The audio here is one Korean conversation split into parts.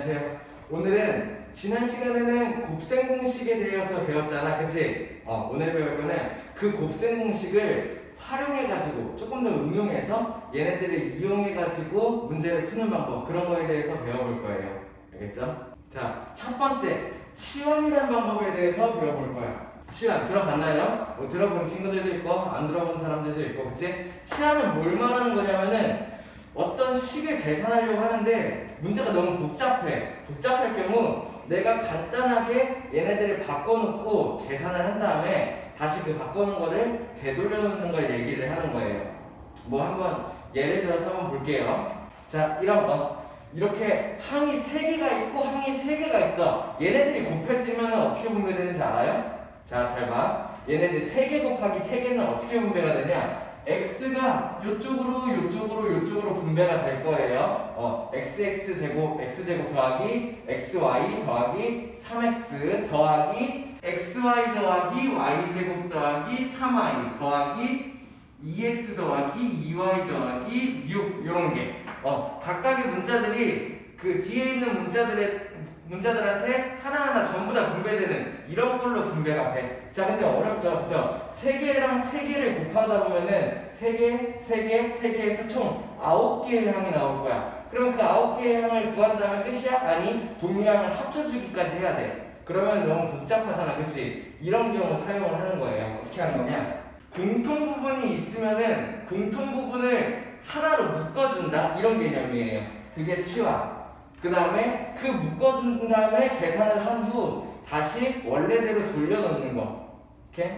안녕하세요. 오늘은 지난 시간에는 곱셈 공식에 대해서 배웠잖아, 그치? 오늘 배울 거는 그 곱셈 공식을 활용해가지고 조금 더 응용해서 얘네들을 이용해가지고 문제를 푸는 방법, 그런 거에 대해서 배워볼 거예요. 알겠죠? 자, 첫 번째, 치환이라는 방법에 대해서 배워볼 거야. 치환 들어봤나요? 들어본 친구들도 있고 안 들어본 사람들도 있고, 그치? 치환은 뭘 말하는 거냐면은 어떤 식을 계산하려고 하는데 문제가 너무 복잡할 경우 내가 간단하게 얘네들을 바꿔놓고 계산을 한 다음에 다시 그 바꿔놓은 거를 되돌려놓는 걸 얘기를 하는 거예요. 뭐 한번 예를 들어서 한번 볼게요. 자, 이런 거 이렇게 항이 3개가 있고 항이 3개가 있어. 얘네들이 곱해지면 어떻게 분배되는지 알아요? 자, 잘 봐. 얘네들 3개 곱하기 3개는 어떻게 분배가 되냐? x가 요쪽으로 분배가 될 거예요. x제곱 더하기 xy 더하기 3x 더하기 xy 더하기 y제곱 더하기 3y 더하기 2x 더하기 2y 더하기 6, 요런 게 각각의 문자들이 그 뒤에 있는 문자들한테 하나하나 전부 다 분배되는 이런 걸로 분배가 돼. 자, 근데 어렵죠, 그죠? 3개랑 3개를 곱하다 보면은 3개에서 총 9개의 항이 나올 거야. 그럼 그 9개의 항을 구한 다음에 끝이야? 아니, 동류항을 합쳐주기까지 해야 돼. 그러면 너무 복잡하잖아, 그치? 이런 경우 사용을 하는 거예요. 어떻게 하는 거냐? 공통 부분이 있으면은 공통 부분을 하나로 묶어준다? 이런 개념이에요. 그게 치환. 그 다음에 그 묶어준 다음에 계산을 한 후 다시 원래대로 돌려놓는 거. 오케이?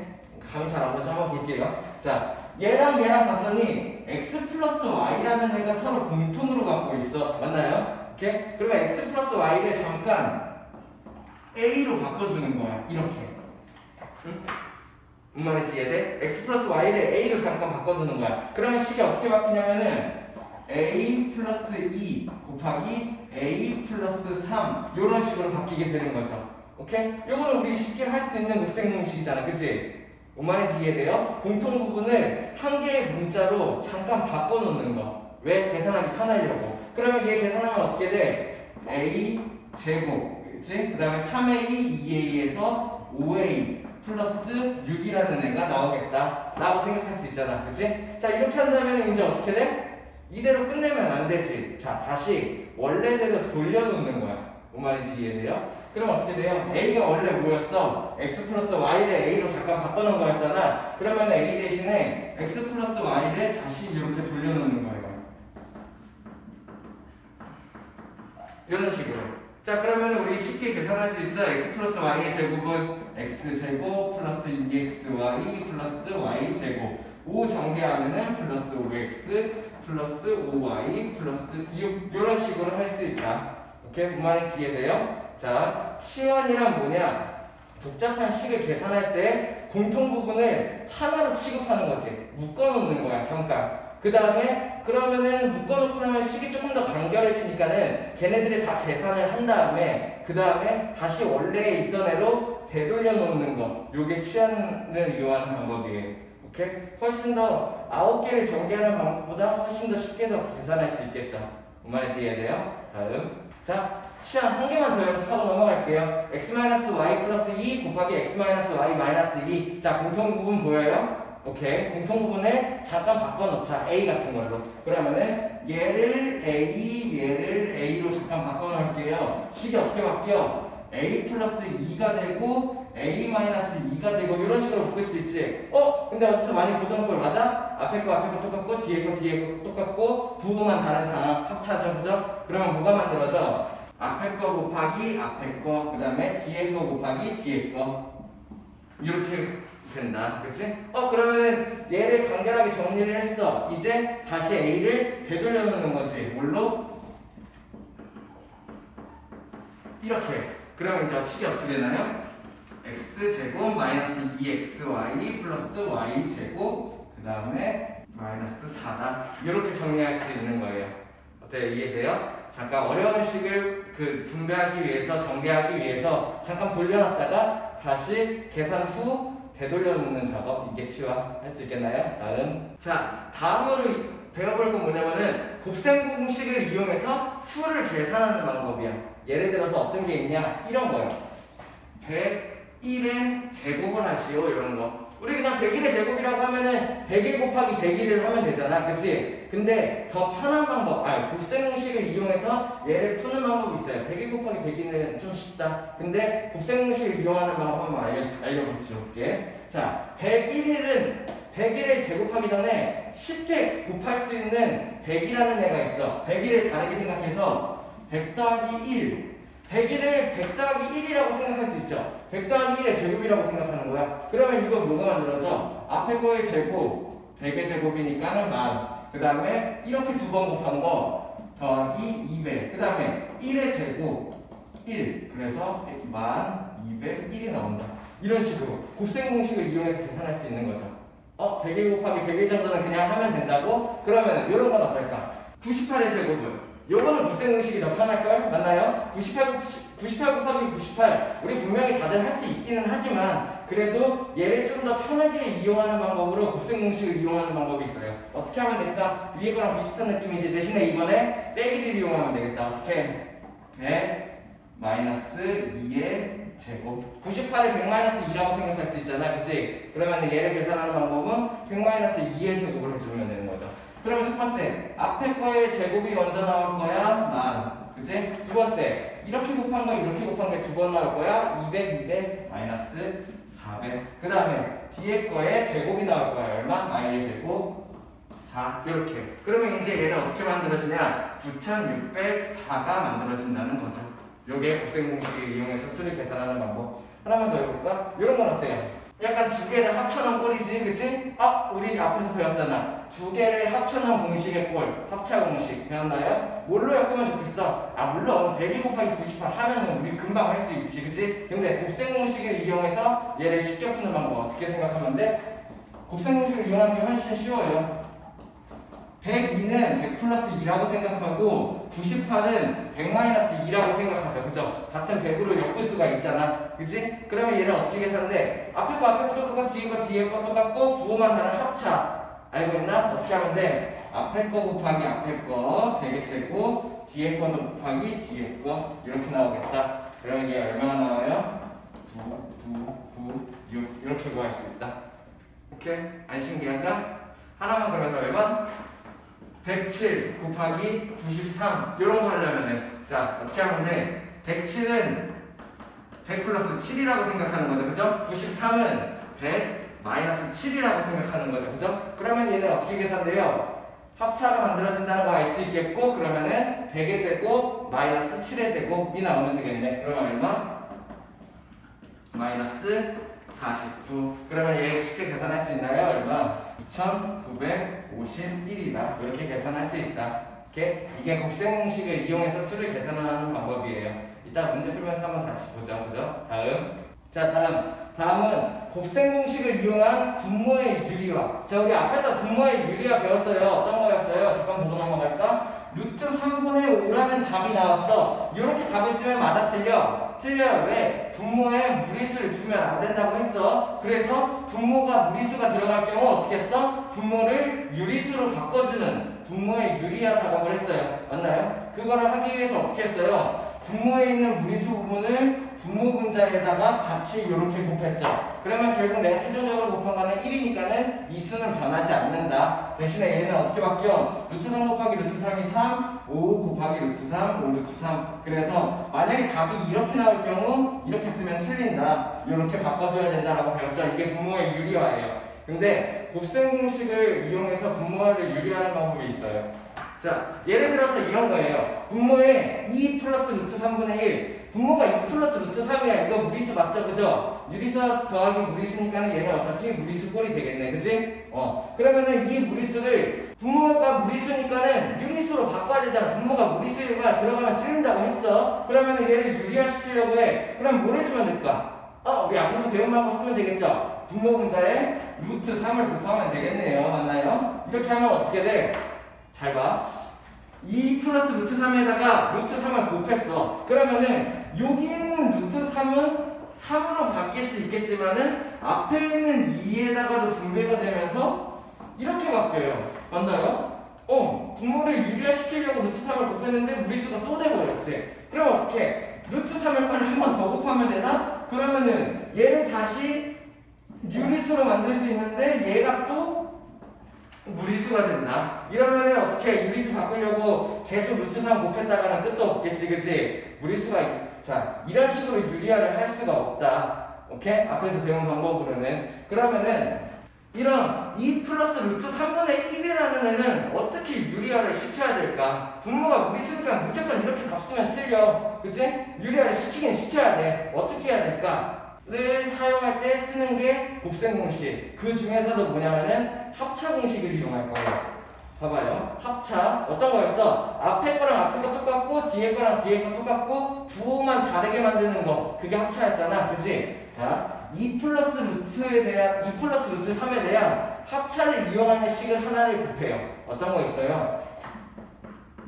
감이 잘 안 오죠? 한번 볼게요. 자, 얘랑 봤더니 x 플러스 y라는 애가 서로 공통으로 갖고 있어. 맞나요? 오케이? 그러면 x 플러스 y를 잠깐 a로 바꿔주는 거야. 이렇게. 응? 무슨 말인지 이해돼? x 플러스 y를 a로 잠깐 바꿔주는 거야. 그러면 식이 어떻게 바뀌냐면은 a 플러스 2 곱하기 a 플러스 3 이런 식으로 바뀌게 되는 거죠. 오케이? 요거는 우리 쉽게 할 수 있는 곱셈 공식이잖아, 그치? 뭔 말인지 이해돼요? 공통 부분을 한 개의 문자로 잠깐 바꿔놓는 거. 왜? 계산하기 편하려고. 그러면 얘 계산하면 어떻게 돼? a 제곱, 그치? 그 다음에 3a, 2a에서 5a 플러스 6이라는 애가 나오겠다 라고 생각할 수 있잖아, 그치? 자, 이렇게 한다면 이제 어떻게 돼? 이대로 끝내면 안 되지. 자, 다시 원래대로 돌려놓는 거야. 뭔 말인지 이해돼요? 그럼 어떻게 돼요? a가 원래 뭐였어? x 플러스 y를 a로 잠깐 바꿔놓은 거였잖아. 그러면 a 대신에 x 플러스 y를 다시 이렇게 돌려놓는 거예요. 이런 식으로. 자, 그러면 우리 쉽게 계산할 수 있어. x 플러스 y의 제곱은 x제곱 플러스 2xy 플러스 y제곱 5 전개하면은 플러스 5x 플러스 5y 플러스 6 이런 식으로 할 수 있다. 오케이? 뭔 말인지 이해돼요? 자, 치환이란 뭐냐? 복잡한 식을 계산할 때 공통 부분을 하나로 취급하는 거지. 묶어놓는 거야, 잠깐. 그 다음에 그러면은 묶어놓고 나면 식이 조금 더 간결해지니까는 걔네들이 다 계산을 한 다음에 그 다음에 다시 원래에 있던 애로 되돌려 놓는 거. 요게 치환을 이용하는 방법이에요. 오케이? 훨씬 더 9개를 전개하는 방법보다 훨씬 더 쉽게 더 계산할 수 있겠죠. 뭔 말인지 이해돼요? 다음. 자, 치환 한 개만 더 연습하고 넘어갈게요. x-y 플러스 2 곱하기 x-y 마이너스 2. 자, 공통 부분 보여요? 오케이. 공통 부분을 잠깐 바꿔놓자. a 같은 걸로. 그러면은 얘를 a로 잠깐 바꿔놓을게요. 식이 어떻게 바뀌어? a 플러스 2가 되고 a 마이너스 2가 되고 이런 식으로 바꿀 수 있지. 근데 어디서 많이 보던 걸 맞아? 앞에 거 똑같고 뒤에 거 똑같고 부호만 다른 상황 합차죠, 그죠? 그러면 뭐가 만들어져? 앞에 거 곱하기 앞에 거, 그 다음에 뒤에 거 곱하기 뒤에 거 이렇게 된다, 그치? 그러면은 얘를 간결하게 정리를 했어. 이제 다시 a를 되돌려 놓는 거지. 뭘로? 이렇게. 그러면 이제 식이 어떻게 되나요? x제곱 마이너스 2xy 플러스 y제곱 그 다음에 마이너스 4다. 이렇게 정리할 수 있는 거예요. 어때요? 이해돼요? 잠깐 어려운 식을 분배하기 위해서, 전개하기 위해서 잠깐 돌려놨다가 다시 계산 후 되돌려 놓는 작업. 이게 치환 할 수 있겠나요? 다음. 자, 다음으로 배워볼 건 뭐냐면은 곱셈 공식을 이용해서 수를 계산하는 방법이야. 예를 들어서 어떤 게 있냐? 이런 거요. 101의 제곱을 하시오. 이런 거. 우리 그냥 101의 제곱이라고 하면은 101 곱하기 101을 하면 되잖아. 그치? 근데 더 편한 방법, 곱셈 공식을 이용해서 얘를 푸는 방법이 있어요. 101 곱하기 101은 좀 쉽다. 근데 곱셈 공식을 이용하는 방법 한번 알려볼게. 자, 101을 제곱하기 전에 쉽게 곱할 수 있는 100이라는 애가 있어. 100을 다르게 생각해서 100 더하기 1. 100을 100 더하기 1이라고 생각할 수 있죠. 100 더하기 1의 제곱이라고 생각하는 거야. 그러면 이거 뭐가 만들어져? 앞에 거의 제곱, 100의 제곱이니까는 만. 그 다음에 이렇게 두 번 곱한 거 더하기 200. 그 다음에 1의 제곱, 1. 그래서 만 201이 나온다. 이런 식으로 곱셈 공식을 이용해서 계산할 수 있는 거죠. 101 곱하기 101 정도는 그냥 하면 된다고? 그러면 이런 건 어떨까? 98의 제곱은 요거는 곱셈 공식이 더 편할걸? 맞나요? 98 곱하기 98 우리 분명히 다들 할 수 있기는 하지만 그래도 얘를 좀 더 편하게 이용하는 방법으로 곱셈 공식을 이용하는 방법이 있어요. 어떻게 하면 될까? 위에 거랑 비슷한 느낌이지. 대신에 이번에 빼기를 이용하면 되겠다. 어떻게? 100 마이너스 2의 제곱 98을 100 마이너스 2라고 생각할 수 있잖아. 그치? 그러면 얘를 계산하는 방법은 100 마이너스 2의 제곱을 해주면 되는 거죠. 그러면 첫 번째, 앞에 거의 제곱이 먼저 나올 거야, 만. 그치? 두 번째, 이렇게 곱한 거, 이렇게 곱한 게 두 번 나올 거야, 200, 200, 마이너스 400. 그 다음에, 뒤에 거에 제곱이 나올 거야, 얼마? 마이의 제곱, 4. 이렇게. 그러면 이제 얘는 어떻게 만들어지냐? 9604가 만들어진다는 거죠. 요게 곱셈 공식을 이용해서 수를 계산하는 방법. 하나만 더 해볼까? 이런 건 어때요? 약간 두 개를 합쳐놓은 꼴이지, 그치? 우리 앞에서 배웠잖아. 두 개를 합쳐놓은 공식의 꼴, 합차 공식. 배웠나요? 뭘로 엮으면 좋겠어? 물론 102 곱하기 98 하면은 우리 금방 할 수 있지, 그치? 근데 곱셈 공식을 이용해서 얘를 쉽게 푸는 방법 어떻게 생각하면 돼? 곱셈 공식을 이용하는 게 훨씬 쉬워요. 102는 100 플러스 2라고 생각하고 98은 100 마이너스 2라고 생각하죠. 그죠? 같은 100으로 엮을 수가 있잖아. 그치? 그러면 얘는 어떻게 계산돼? 앞에 거 똑같고 뒤에 거 똑같고 부호만 다른 합차. 알고 있나? 어떻게 하면 돼? 앞에 거 곱하기 앞에 거 100의 제곱 뒤에 거 곱하기 뒤에 거 이렇게 나오겠다. 그러면 이게 얼마나 나와요? 6 이렇게 구할 수 있다. 오케이? 안 신기한가? 하나만 그러면 더 해봐. 107 곱하기 93 이런 거 하려면은 자 어떻게 하면 돼? 107은 100 플러스 7이라고 생각하는 거죠, 그죠? 93은 100 마이너스 7이라고 생각하는 거죠, 그죠? 그러면 얘는 어떻게 계산돼요? 합차가 만들어진다는 거 알 수 있겠고 그러면은 100의 제곱 마이너스 7의 제곱이 나오면 되겠네. 그러면 얼마? 마이너스 49. 그러면 얘 쉽게 계산할 수 있나요? 얼마? 2951이다. 이렇게 계산할 수 있다. 이게 곱셈 공식을 이용해서 수를 계산하는 방법이에요. 이따 문제 풀면서 한번 다시 보죠. 그죠? 다음은 곱셈 공식을 이용한 분모의 유리화. 자, 우리 앞에서 분모의 유리화 배웠어요. 어떤 거였어요? 잠깐 보고 넘어갈까? 루트 3분의 5라는 답이 나왔어. 이렇게 답을 쓰면 맞아, 틀려? 틀려요. 왜? 분모에 무리수를 두면 안 된다고 했어. 그래서 분모가 무리수가 들어갈 경우 어떻게 했어? 분모를 유리수로 바꿔주는 분모의 유리화 작업을 했어요. 맞나요? 그거를 하기 위해서 어떻게 했어요? 분모에 있는 무리수 부분을 분모 분자에다가 같이 이렇게 곱했죠. 그러면 결국 내가 최종적으로 곱한 거는 1이니까는 이 수는 변하지 않는다. 대신에 얘는 어떻게 바뀌어? 루트 3 곱하기 루트 3이 3, 5 곱하기 루트 3, 5 루트 3. 그래서 만약에 답이 이렇게 나올 경우 이렇게 쓰면 틀린다. 이렇게 바꿔줘야 된다라고 배웠죠. 이게 분모의 유리화예요. 근데 곱셈 공식을 이용해서 분모를 유리화하는 방법이 있어요. 자, 예를 들어서 이런 거예요. 분모에 2 플러스 루트 3분의 1. 분모가 2 플러스 루트 3이야. 이거 무리수 맞죠? 그죠? 유리수 더하기 무리수니까는 얘는 어차피 무리수 꼴이 되겠네. 그지? 그러면은 이 무리수를 분모가 무리수니까는 유리수로 바꿔야 되잖아. 분모가 무리수가 들어가면 틀린다고 했어. 그러면은 얘를 유리화시키려고 해. 그럼 뭘 해주면 될까? 우리 앞에서 배운 방법 쓰면 되겠죠? 분모 분자에 루트 3을 곱하면 되겠네요. 맞나요? 이렇게 하면 어떻게 돼? 잘 봐. 2 플러스 루트 3에다가 루트 3을 곱했어. 그러면은 여기 있는 루트 3은 3으로 바뀔 수 있겠지만은 앞에 있는 2에다가도 분배가 되면서 이렇게 바뀌어요. 맞나요? 분모를 유리화시키려고 루트 3을 곱했는데 무리수가 또 돼버렸지. 그럼 어떻게? 루트 3을 빨리 한 번 더 곱하면 되나? 그러면은 얘를 다시 유리수로 만들 수 있는데 얘가 또 무리수가 된다. 이러면은 어떻게 유리수 바꾸려고 계속 루트 3 곱했다가는 끝도 없겠지, 그치? 무리수가, 자, 이런 식으로 유리화를 할 수가 없다. 오케이? 앞에서 배운 방법으로는. 그러면은 이런 2 플러스 루트 3분의 1이라는 애는 어떻게 유리화를 시켜야 될까? 분모가 무리수니까 무조건 이렇게 답 쓰면 틀려. 그치? 유리화를 시키긴 시켜야 돼. 어떻게 해야 될까? 를 사용할 때 쓰는 게 곱셈 공식. 그 중에서도 뭐냐면은 합차 공식을 이용할 거예요. 봐봐요. 합차. 어떤 거였어? 앞에 거랑 앞에 거 똑같고 뒤에 거랑 뒤에 거 똑같고 부호만 다르게 만드는 거. 그게 합차였잖아. 그치? 자, 2 플러스 루트에 대한 2 플러스 루트 3에 대한 합차를 이용하는 식을 하나를 곱해요. 어떤 거 있어요?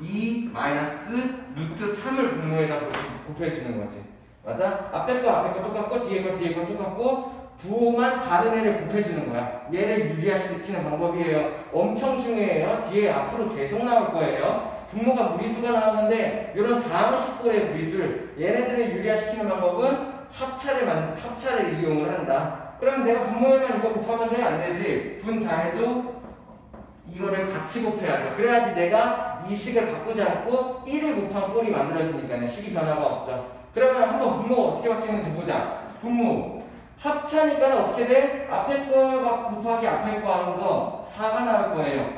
2 마이너스 루트 3을 분모에다 곱해주는 거지. 맞아? 앞에 거 똑같고 뒤에 거 똑같고 부호만 다른 애를 곱해주는 거야. 얘를 유리화시키는 방법이에요. 엄청 중요해요. 뒤에 앞으로 계속 나올 거예요. 분모가 무리수가 나오는데 이런 다항식꼴의 무리수를 얘네들을 유리화시키는 방법은 합차를 이용을 한다. 그럼 내가 분모에만 이거 곱하면 돼? 안 되지. 분자에도 이거를 같이 곱해야죠. 그래야지 내가 이 식을 바꾸지 않고 1을 곱한 꼴이 만들어지니까 식이 변화가 없죠. 그러면 한번 분모가 어떻게 바뀌는지 보자. 분모 합차니까 어떻게 돼? 앞에 거 곱하기 앞에 거 하는 거 4가 나올 거예요.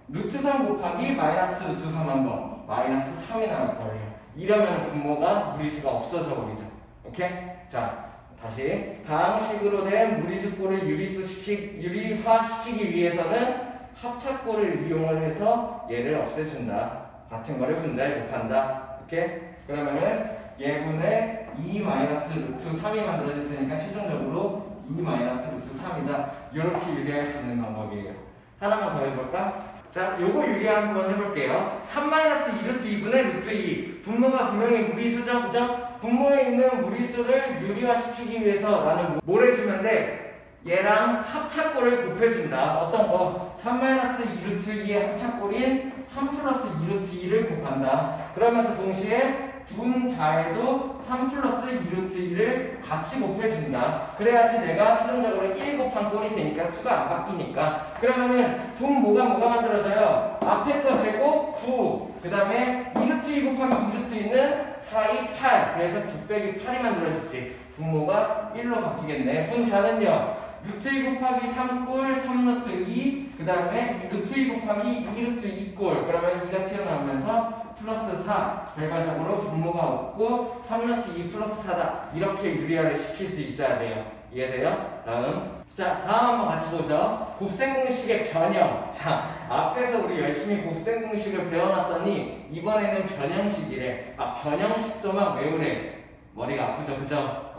루트 3 곱하기 마이너스 루트 3 한 번 마이너스 3이 나올 거예요. 이러면 분모가 무리수가 없어져 버리죠. 오케이? 자, 다시 다항식으로 된 무리수꼴을 유리화시키기 위해서는 합차꼴을 이용을 해서 얘를 없애준다. 같은 거를 분자에 곱한다. 오케이? 그러면은 얘분의 2 마이너스 루트 3이 만들어질 테니까 최종적으로 2 마이너스 루트 3이다. 이렇게 유리할 수 있는 방법이에요. 하나만 더 해볼까? 자, 요거 유리화 한번 해볼게요. 3 마이너스 2 루트 2분의 루트 2. 분모가 분명히 무리수죠, 그죠? 분모에 있는 무리수를 유리화시키기 위해서 나는 뭘 해주면 돼? 얘랑 합차꼴을 곱해준다. 어떤 거? 3 마이너스 2 루트 2의 합차꼴인 3 플러스 2 루트 2를 곱한다. 그러면서 동시에 분자에도 3 플러스 2 루트 2를 같이 곱해준다. 그래야지 내가 최종적으로 1 곱한 꼴이 되니까 수가 안 바뀌니까. 그러면은 분모가 뭐가 만들어져요? 앞에 거 제곱 9. 그 다음에 2 루트 2 곱하기 2 루트 2는 4, 2, 8. 그래서 9 빼기 8이 만들어지지. 분모가 1로 바뀌겠네. 분자는요. 루트 2 곱하기 3꼴 3 루트 2. 그 다음에 루트 2 곱하기 2 루트 2꼴. 그러면 2가 튀어나오면서 플러스 4. 결과적으로 분모가 없고 3 루트 2 플러스 4다. 이렇게 유리화를 시킬 수 있어야 돼요. 이해돼요? 다음. 자, 다음 한번 같이 보죠. 곱셈 공식의 변형. 자, 앞에서 우리 열심히 곱셈 공식을 배워놨더니 이번에는 변형식이래. 아, 변형식도 막 외우래. 머리가 아프죠, 그죠?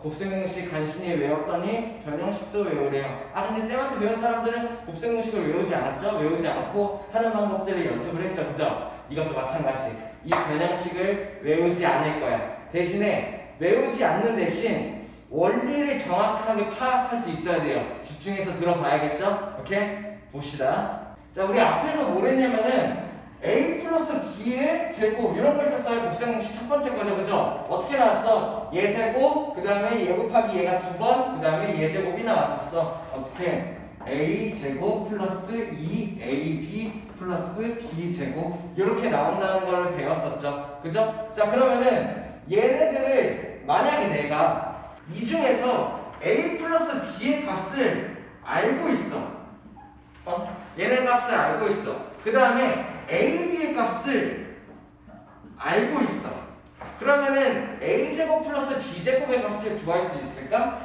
곱셈 공식 간신히 외웠더니 변형식도 외우래요. 아, 근데 쌤한테 배운 사람들은 곱셈 공식을 외우지 않았죠? 외우지 않고 하는 방법들을 연습을 했죠, 그죠? 이것도 마찬가지. 이 변형식을 외우지 않을 거야. 대신에 외우지 않는 대신 원리를 정확하게 파악할 수 있어야 돼요. 집중해서 들어봐야겠죠? 오케이? 봅시다. 자, 우리 앞에서 뭘 했냐면은 A 플러스 B의 제곱 이런 거 있었어요. 곱셈 공식 첫 번째 거죠, 그죠? 어떻게 나왔어? 얘 제곱, 그 다음에 얘 곱하기 얘가 2번, 그 다음에 얘 제곱이 나왔었어. 어떻게? A 제곱 플러스 2AB 플러스 B 제곱 이렇게 나온다는 걸 배웠었죠, 그죠? 자, 그러면은 얘네들을 만약에 내가 이 중에서 A 플러스 B의 값을 알고 있어. 얘네 값을 알고 있어. 그 다음에 AB의 값을 알고 있어. 그러면은 A제곱 플러스 B제곱의 값을 구할 수 있을까?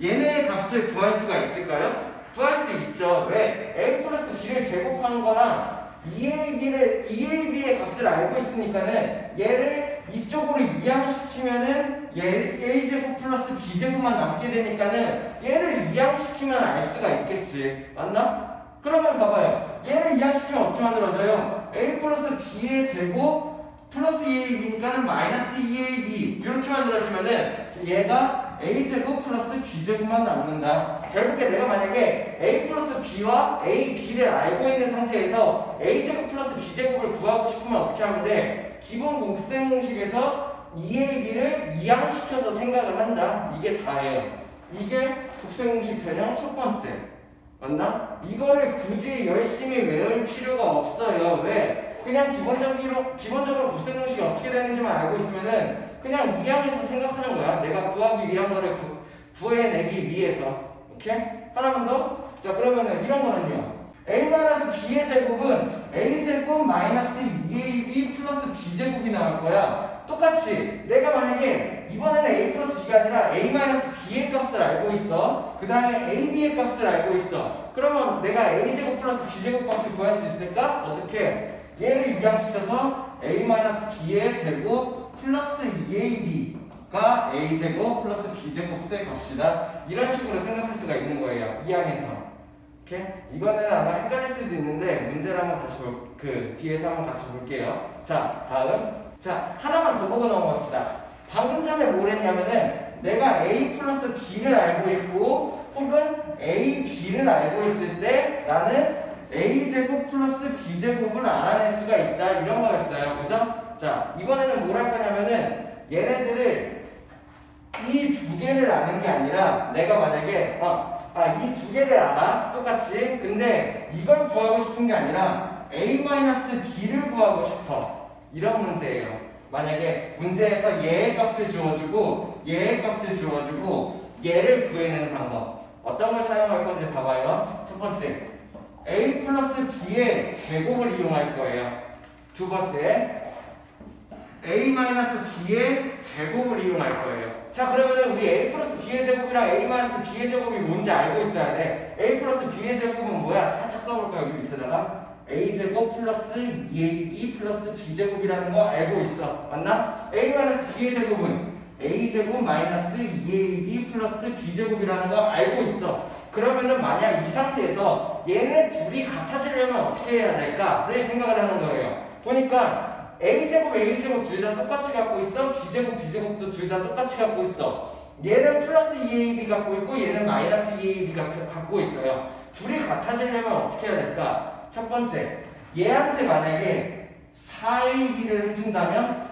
얘네의 값을 구할 수가 있을까요? 구할 수 있죠. 왜? A 플러스 B를 제곱하는 거랑 EAB의 값을 알고 있으니까는 얘를 이쪽으로 이항시키면은 A제곱 플러스 B제곱만 남게 되니까는 얘를 이항시키면 알 수가 있겠지. 맞나? 그러면 봐봐요. 얘를 이항시키면 어떻게 만들어져요? A 플러스 B의 제곱 플러스 2AB니까는 마이너스 2AB 이렇게 만들어지면은 얘가 a제곱 플러스 b제곱만 남는다. 결국에 내가 만약에 a 플러스 b와 a, b를 알고 있는 상태에서 a제곱 플러스 b제곱을 구하고 싶으면 어떻게 하면 돼? 기본 곱셈 공식에서 2ab를 이항시켜서 생각을 한다. 이게 다예요. 이게 곱셈 공식 변형 첫 번째. 맞나? 이거를 굳이 열심히 외울 필요가 없어요. 왜? 그냥 기본적으로 곱셈 공식이 어떻게 되는지만 알고 있으면은 그냥 이항해서 생각하는 거야. 내가 구하기 위한 거를 구해내기 위해서. 오케이? 하나만 더. 자, 그러면은 이런 거는요. a-b의 제곱은 a제곱 마이너스 2ab 플러스 b제곱이 나올 거야. 똑같이 내가 만약에 이번에는 a 플러스 b가 아니라 a 마이너스 b의 값을 알고 있어. 그 다음에 ab의 값을 알고 있어. 그러면 내가 a제곱 플러스 b제곱 값을 구할 수 있을까? 어떻게? 얘를 이항시켜서 a 마이너스 b의 제곱 플러스 2ab가 a제곱 플러스 b제곱의 값이다. 이런 식으로 생각할 수가 있는 거예요. 이항해서. 오케이? 이거는 아마 헷갈릴 수도 있는데 문제를 한번 다시 뒤에서 한번 같이 볼게요. 자, 다음. 자, 하나만 더 보고 넘어갑시다. 방금 전에 뭘 했냐면은 내가 a 플러스 b를 알고 있고 혹은 a, b를 알고 있을 때 나는 a제곱 플러스 b제곱을 알아낼 수가 있다. 이런 거였어요. 그죠? 자, 이번에는 뭘 할 거냐면은 얘네들을 이 두 개를 아는 게 아니라 내가 만약에 이 두 개를 알아. 똑같이. 근데 이걸 구하고 싶은 게 아니라 a-b를 구하고 싶어. 이런 문제예요. 만약에 문제에서 얘의 값을 주어주고 얘의 값을 주어주고 얘를 구해내는 방법. 어떤 걸 사용할 건지 봐봐요. 첫 번째, a 플러스 b의 제곱을 이용할 거예요. 두 번째, a 마이너스 b의 제곱을 이용할 거예요. 자, 그러면은 우리 a 플러스 b의 제곱이랑 a 마이너스 b의 제곱이 뭔지 알고 있어야 돼. a 플러스 b의 제곱은 뭐야? 살짝 써볼까? 여기 밑에다가 a제곱 플러스 2ab 플러스 b제곱이라는 거 알고 있어. 맞나? a 마이너스 b의 제곱은 a제곱 마이너스 2ab 플러스 b제곱이라는 거 알고 있어. 그러면은 만약 이 상태에서 얘네 둘이 같아지려면 어떻게 해야 될까를 생각을 하는 거예요. 보니까 a제곱, a제곱 둘 다 똑같이 갖고 있어. b제곱, b제곱도 둘 다 똑같이 갖고 있어. 얘는 플러스 2ab 갖고 있고 얘는 마이너스 2ab 갖고 있어요. 둘이 같아지려면 어떻게 해야 될까? 첫 번째, 얘한테 만약에 4ab를 해준다면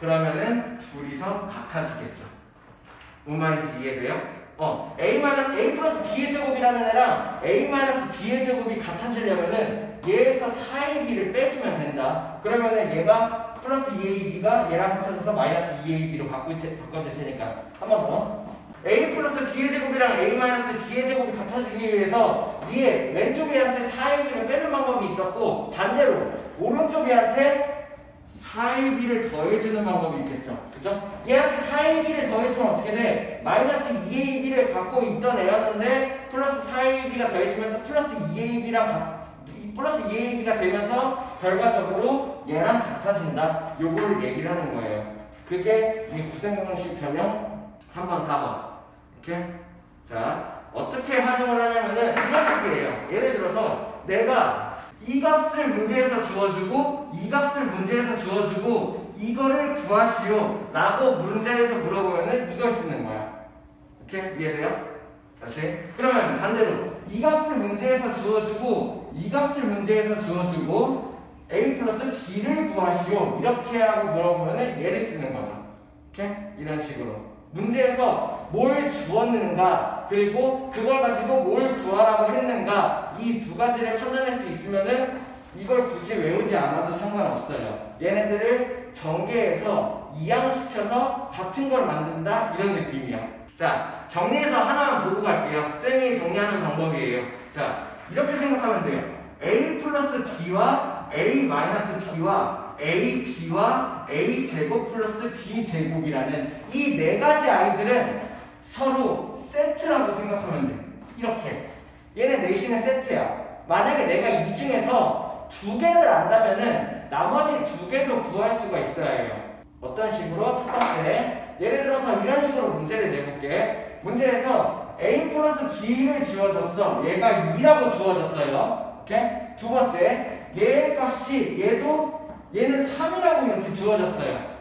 그러면은 둘이서 같아지겠죠. 뭔 말인지 이해돼요? a 플러스 b의 제곱이라는 애랑 a 마이너스 b의 제곱이 같아지려면은 얘에서 4ab를 빼주면 된다. 그러면은 얘가 플러스 2ab가 얘랑 합쳐져서 마이너스 2ab로 바꿔질 테니까 한 번 더. a 플러스 b의 제곱이랑 a 마이너스 b의 제곱이 같아지기 위해서 위에 왼쪽 애한테 4ab를 빼는 방법이 있었고 반대로 오른쪽 애한테 4ab를 더해주는 방법이 있겠죠. 그죠? 얘한테 4ab를 더해주면 어떻게 돼? 마이너스 2ab를 갖고 있던 애였는데 플러스 4ab가 더해지면서 플러스 2ab가 되면서 결과적으로 얘랑 같아진다. 요걸 얘기를 하는 거예요. 그게 이 곱셈공식 변형 3번, 4번. 이렇게? 자, 어떻게 활용을 하냐면은 이런 식이에요. 예를 들어서 내가 이 값을 문제에서 주어주고 이 값을 문제에서 주어주고 이거를 구하시오 라고 문제에서 물어보면은 이걸 쓰는 거야. 이렇게? 이해돼요? 다시. 그러면 반대로 이 값을 문제에서 주어주고 이 값을 문제에서 주어주고 a 플러스 b를 구하시오 이렇게 하고 물어보면은 얘를 쓰는 거죠. 이렇게? 이런 식으로 문제에서 뭘 주었는가 그리고 그걸 가지고 뭘 구하라고 했는가 이 두 가지를 판단할 수 있으면은 이걸 굳이 외우지 않아도 상관없어요. 얘네들을 전개해서 이항시켜서 같은 걸 만든다 이런 느낌이야. 자, 정리해서 하나만 보고 갈게요. 쌤이 정리하는 방법이에요. 자, 이렇게 생각하면 돼요. a 플러스 b와 a 마이너스 b와 a, b와 a 제곱 플러스 b 제곱이라는 이 네 가지 아이들은 서로 세트라고 생각하면 돼. 이렇게. 얘네 넷이는 세트야. 만약에 내가 이 중에서 두 개를 안다면은 나머지 두 개도 구할 수가 있어야 해요. 어떤 식으로? 첫 번째, 예를 들어서 이런 식으로 문제를 내볼게. 문제에서 a 플러스 b를 주어줬어. 얘가 2라고 주어졌어요. 오케이? 두 번째, 얘의 값이 얘는 3이라고 이렇게 주어졌어요.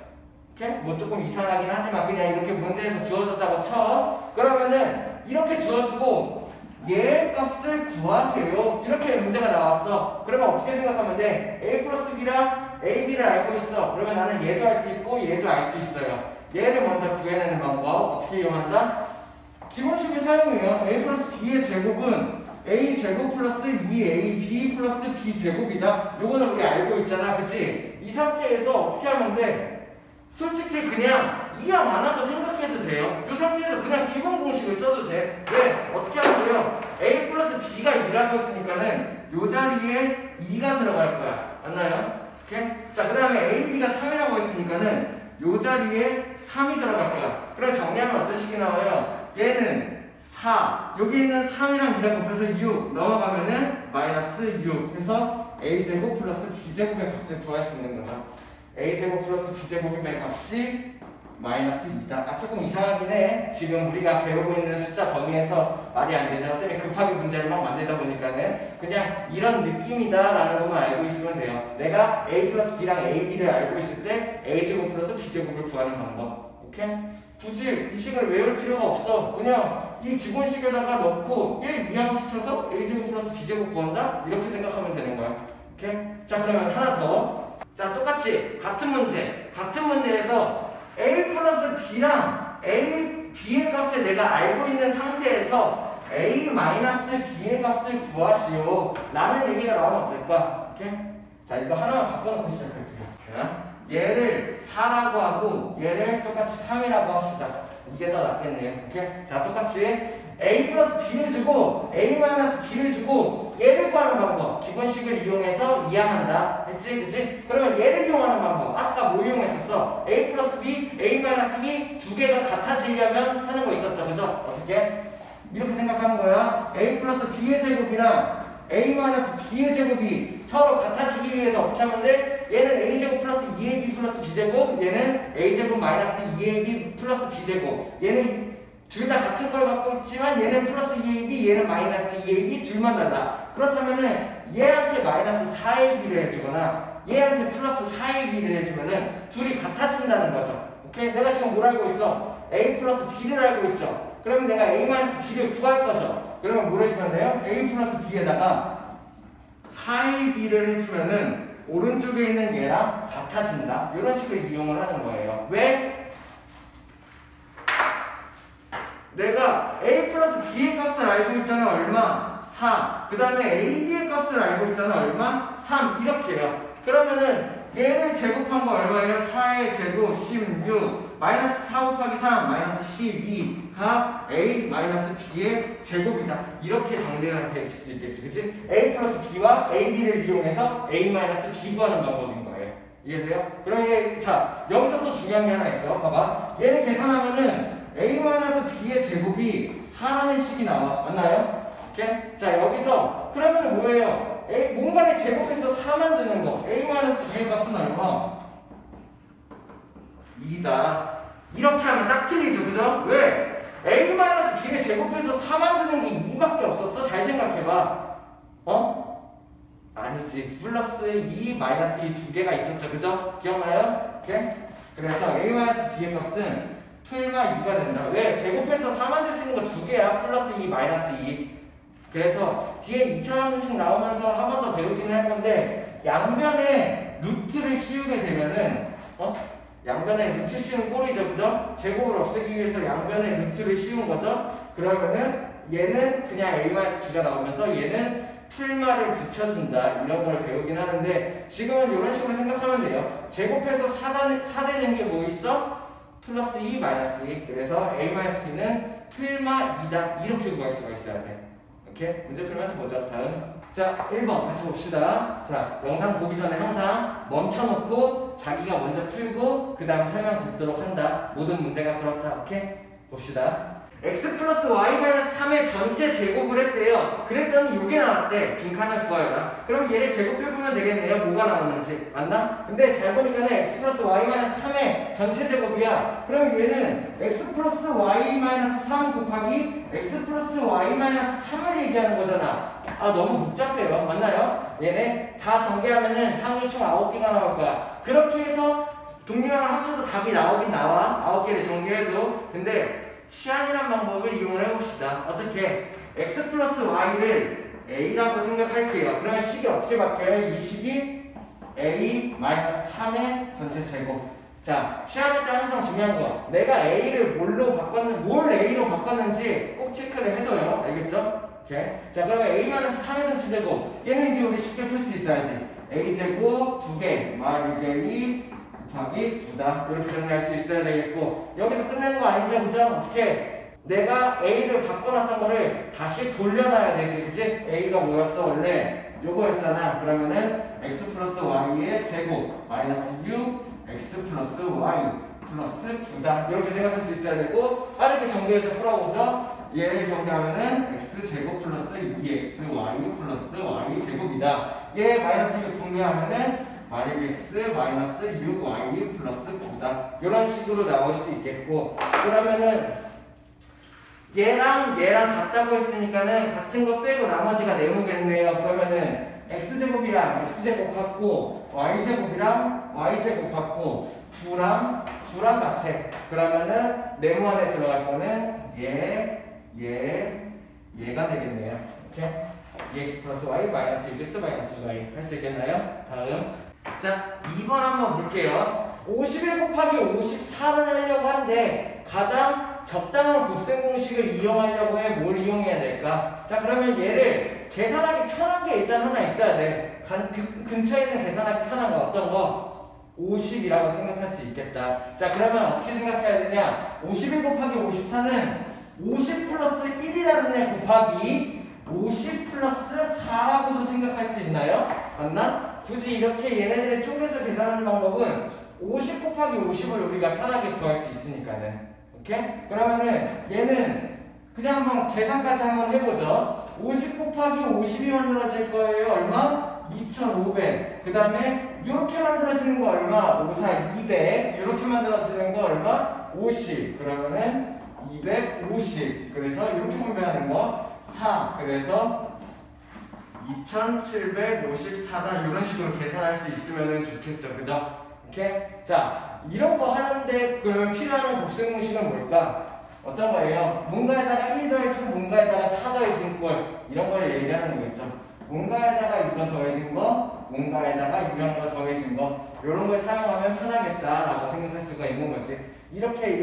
오케이? 뭐 조금 이상하긴 하지만 그냥 이렇게 문제에서 주어졌다고 쳐. 그러면은 이렇게 주어지고 얘 값을 구하세요. 이렇게 문제가 나왔어. 그러면 어떻게 생각하면 돼? a 플러스 b랑 ab를 알고 있어. 그러면 나는 얘도 알 수 있고 얘도 알 수 있어요. 얘를 먼저 구해내는 방법 어떻게 이용한다? 기본식을 사용해요. a 플러스 b의 제곱은 a 제곱 플러스 2ab 플러스 b 제곱이다. 요거는 우리 알고 있잖아, 그치? 이 상태에서 어떻게 하면 돼? 솔직히 그냥 이항 안 하고 생각해도 돼요. 이 상태에서 그냥 기본 공식을 써도 돼. 왜? 어떻게 하냐고요? a 플러스 b가 2라고 했으니까는 요 자리에 2가 들어갈 거야. 맞나요? 오케이? 자, 그 다음에 ab가 3이라고 했으니까는 요 자리에 3이 들어갈 거야. 그럼 정리하면 어떤 식이 나와요? 얘는 4, 여기 있는 3이랑 2랑 곱해서 6 넘어가면은 마이너스 6 해서 a제곱 플러스 b제곱의 값을 구할 수 있는 거죠. a제곱 플러스 b제곱의 값이 마이너스 2다. 아, 조금 이상하긴 해. 지금 우리가 배우고 있는 숫자 범위에서 말이 안 되죠. 쌤이 급하게 문제를 막 만들다 보니까는 그냥 이런 느낌이다라는 것만 알고 있으면 돼요. 내가 a 플러스 b랑 ab를 알고 있을 때 a제곱 플러스 b제곱을 구하는 방법. 오케이? 굳이 이 식을 외울 필요가 없어. 그냥 이 기본식에다가 넣고 얘 이항시켜서 a제곱 플러스 b제곱 구한다? 이렇게 생각하면 되는 거야. 오케이? 자, 그러면 하나 더. 자, 똑같이 같은 문제에서 a 플러스 b랑 b의 값을 내가 알고 있는 상태에서 a 마이너스 b의 값을 구하시오 라는 얘기가 나오면 어떨까? 오케이? 자, 이거 하나만 바꿔놓고 시작할게요. 얘를 4라고 하고 얘를 똑같이 3이라고 합시다. 이게 더 낫겠네요. 오케이? 자, 똑같이 a 플러스 b를 주고 a 마이너스 b를 주고 얘를 구하는 방법 기본식을 이용해서 이항한다 했지? 그치? 그러면 얘를 이용하는 방법 아까 뭐 이용했었어? a 플러스 b, a 마이너스 b 두 개가 같아지려면 하는 거 있었죠, 그죠? 어떻게? 이렇게 생각하는 거야. a 플러스 b의 제곱이랑 a 마이너스 b의 제곱이 서로 같아지기 위해서 어떻게 하면 돼? 얘는 a제곱 플러스 2ab 플러스 b제곱, 얘는 a제곱 마이너스 2ab 플러스 b제곱. 얘는 둘 다 같은 걸 갖고 있지만 얘는 플러스 2ab, 얘는 마이너스 2ab 둘만 달라. 그렇다면은 얘한테 마이너스 4ab를 해주거나 얘한테 플러스 4ab를 해주면은 둘이 같아진다는 거죠. 오케이? 내가 지금 뭘 알고 있어? a 플러스 b를 알고 있죠. 그러면 내가 a 마이너스 b를 구할 거죠. 그러면 뭘 해주면 돼요? a 플러스 b에다가 4ab를 해주면은 오른쪽에 있는 얘랑 같아진다. 이런 식으로 이용을 하는 거예요. 왜? 내가 a 플러스 b의 값을 알고 있잖아. 얼마? 4. 그 다음에 ab의 값을 알고 있잖아. 얼마? 3. 이렇게요. 그러면은 얘를 제곱한 거 얼마예요? 4의 제곱 16 마이너스 4 곱하기 3 마이너스 12가 a 마이너스 b의 제곱이다. 이렇게 정리가 될 수 있겠지, 그치? a 플러스 b와 ab를 이용해서 a 마이너스 b 구하는 방법인 거예요. 이해돼요? 그럼 얘, 자, 여기서 또 중요한 게 하나 있어요. 봐봐. 얘를 계산하면은 a 마이너스 b의 제곱이 4라는 식이 나와. 맞나요? 오케이? 자, 여기서 그러면 뭐예요? 뭔가를 제곱해서 4 만드는 거. a 마이너스 b의 값은 얼마? 2다. 이렇게 하면 딱 틀리죠, 그죠? 왜? a 마이너스 b를 제곱해서 4 만드는 게 2밖에 없었어? 잘 생각해봐. 어? 아니지. 플러스 2, 마이너스 2 두 개가 있었죠, 그죠? 기억나요? 오케이? 그래서 a 마이너스 b의 값은 풀마 2가 된다. 왜? 제곱해서 4 만들 수 있는 거 두 개야. 플러스 2, 마이너스 2. 그래서 뒤에 2차 방정식 나오면서 한 번 더 배우긴 할 건데 양변에 루트를 씌우게 되면은 양변에 루트 씌우는 꼴이죠, 그죠? 제곱을 없애기 위해서 양변에 루트를 씌운 거죠. 그러면은 얘는 그냥 a-b가 나오면서 얘는 풀마를 붙여준다. 이런 걸 배우긴 하는데 지금은 이런 식으로 생각하면 돼요. 제곱해서 4 되는 게 뭐 있어? 플러스 2, 마이너스 2. 그래서 a-b는 풀마 2다. 이렇게 구할 수가 있어야 돼. 오케이? 문제 풀면서 보죠. 다음. 자, 1번 같이 봅시다. 자, 영상 보기 전에 항상 멈춰놓고 자기가 먼저 풀고 그 다음 설명 듣도록 한다. 모든 문제가 그렇다. 오케이? 봅시다. x 플러스 y 마이너스 3의 전체 제곱을 했대요. 그랬더니 요게 나왔대. 빈칸을 구하여라. 그럼 얘를 제곱해보면 되겠네요. 뭐가 나오는지. 맞나? 근데 잘 보니까는 x 플러스 y 마이너스 3의 전체 제곱이야. 그럼 얘는 x 플러스 y 마이너스 3 곱하기 x 플러스 y 마이너스 3을 얘기하는 거잖아. 아, 너무 복잡해요. 맞나요? 얘네 다 전개하면은 항이 총 9개가 나올 거야. 그렇게 해서 동류항을 합쳐도 답이 나오긴 나와. 9개를 정리해도. 근데 치환이란 방법을 이용을 해봅시다. 어떻게? x 플러스 y를 a라고 생각할게요. 그러면 식이 어떻게 바뀌어요? 이 식이 a 마이너스 3의 전체 제곱. 자, 치환할 때 항상 중요한 거, 내가 a를 뭘 a로 바꿨는지 꼭 체크를 해둬요. 알겠죠? 오케이. 자, 그러면 a 마이너스 3의 전체 제곱. 얘는 이제 우리 쉽게 풀 수 있어야지. a 제곱 2개 마이너스 2 곱하기 2다. 이렇게 정리할 수 있어야 되겠고, 여기서 끝내는 거 아니죠? 그죠? 어떻게? 내가 a를 바꿔놨던 거를 다시 돌려놔야 되지, 그치? a가 뭐였어? 원래 요거였잖아. 그러면은 x 플러스 y의 제곱 마이너스 6 x 플러스 y 플러스 2다. 이렇게 생각할 수 있어야 되고, 빠르게 정리해서 풀어보죠. 얘를 정리하면은 x 제곱 플러스 2xy 플러스 y 제곱이다. 얘 마이너스 6 분리하면은 마이너스 x 마이너스 6y 플러스 9다. 이런 식으로 나올 수 있겠고, 그러면은 얘랑 같다고 했으니까는 같은 거 빼고 나머지가 네모겠네요. 그러면은 x제곱이랑 x제곱 같고 y제곱이랑 y제곱 같고 9랑 같아. 그러면은 네모 안에 들어갈 거는 얘가 되겠네요. 오케이? 2x 플러스 y 마이너스 6x 마이너스 y 할 수 있겠나요? 다음. 자, 2번 한번 볼게요. 51 곱하기 54를 하려고 하는데 가장 적당한 곱셈 공식을 이용하려고 해. 뭘 이용해야 될까? 자, 그러면 얘를 계산하기 편한 게 일단 하나 있어야 돼. 근처에 있는 계산하기 편한 거 어떤 거? 50이라고 생각할 수 있겠다. 자, 그러면 어떻게 생각해야 되냐? 51 곱하기 54는 50 플러스 1이라는 애 곱하기 50 플러스 4라고도 생각할 수 있나요? 맞나? 굳이 이렇게 얘네들을 쪼개서 계산하는 방법은 50 곱하기 50을 우리가 편하게 구할 수 있으니까는. 오케이? 그러면은 얘는 그냥 한번 계산까지 한번 해보죠. 50 곱하기 50이 만들어질 거예요. 얼마? 2500. 그 다음에 이렇게 만들어지는 거 얼마? 54, 200. 이렇게 만들어지는 거 얼마? 50. 그러면은 250. 그래서 이렇게 분배하는 거 4. 그래서 2754다. 이런 식으로 계산할 수 있으면 좋겠죠. 그죠? 오케이? 자, 이런 거 하는데 그러면 필요한 곱셈 공식은 뭘까? 어떤 거예요? 뭔가에다가 1 더해지고 뭔가에다가 4 더해진 걸, 이런 걸 얘기하는 거겠죠. 뭔가에다가 이거 더해진 거, 뭔가에다가 이런 거 더해진 거, 이런 걸 사용하면 편하겠다라고 생각할 수가 있는 거지. 이렇게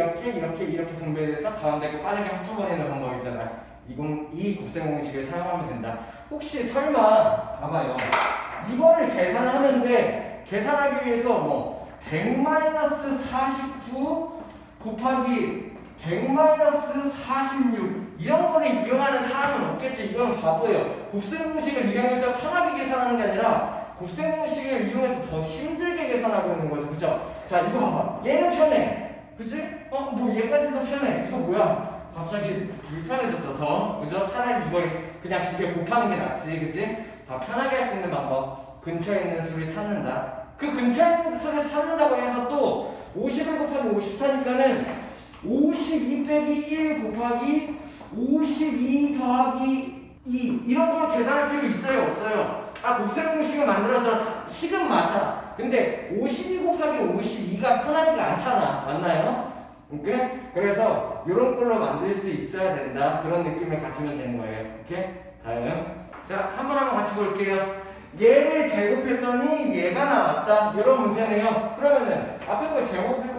분배돼서 가운데 거 빠르게 합쳐버리는 방법이잖아. 이 곱셈 공식을 사용하면 된다. 혹시 설마 봐봐요. 이거를 계산하는데 계산하기 위해서 뭐 100-49 곱하기 100-46 이런 거를 이용하는 사람은 없겠지. 이건 바보예요. 곱셈 공식을 이용해서 편하게 계산하는 게 아니라 곱셈 공식을 이용해서 더 힘들게 계산하고 있는 거죠. 그죠? 자, 이거 봐봐. 얘는 편해. 그치? 뭐 얘까지도 편해. 이거 뭐야? 갑자기 불편해졌죠, 더. 그죠? 차라리 이걸 그냥 2개 곱하는 게 낫지. 그치? 더 편하게 할 수 있는 방법. 근처에 있는 수를 찾는다. 그 근처에 있는 수를 찾는다고 해서 또 51 곱하기 54니까는 52 빼기 1 곱하기 52 더하기 2 이런 걸 계산할 필요 있어요? 없어요? 곱셈 공식을 만들어서 식은 맞아. 근데 52 곱하기 52가 편하지가 않잖아. 맞나요? 오케이? 그래서 이런 걸로 만들 수 있어야 된다. 그런 느낌을 가지면 되는 거예요. 오케이? 다음. 자, 3번 한번 같이 볼게요. 얘를 제곱했더니 얘가 나왔다. 이런 문제네요. 그러면은 앞에 걸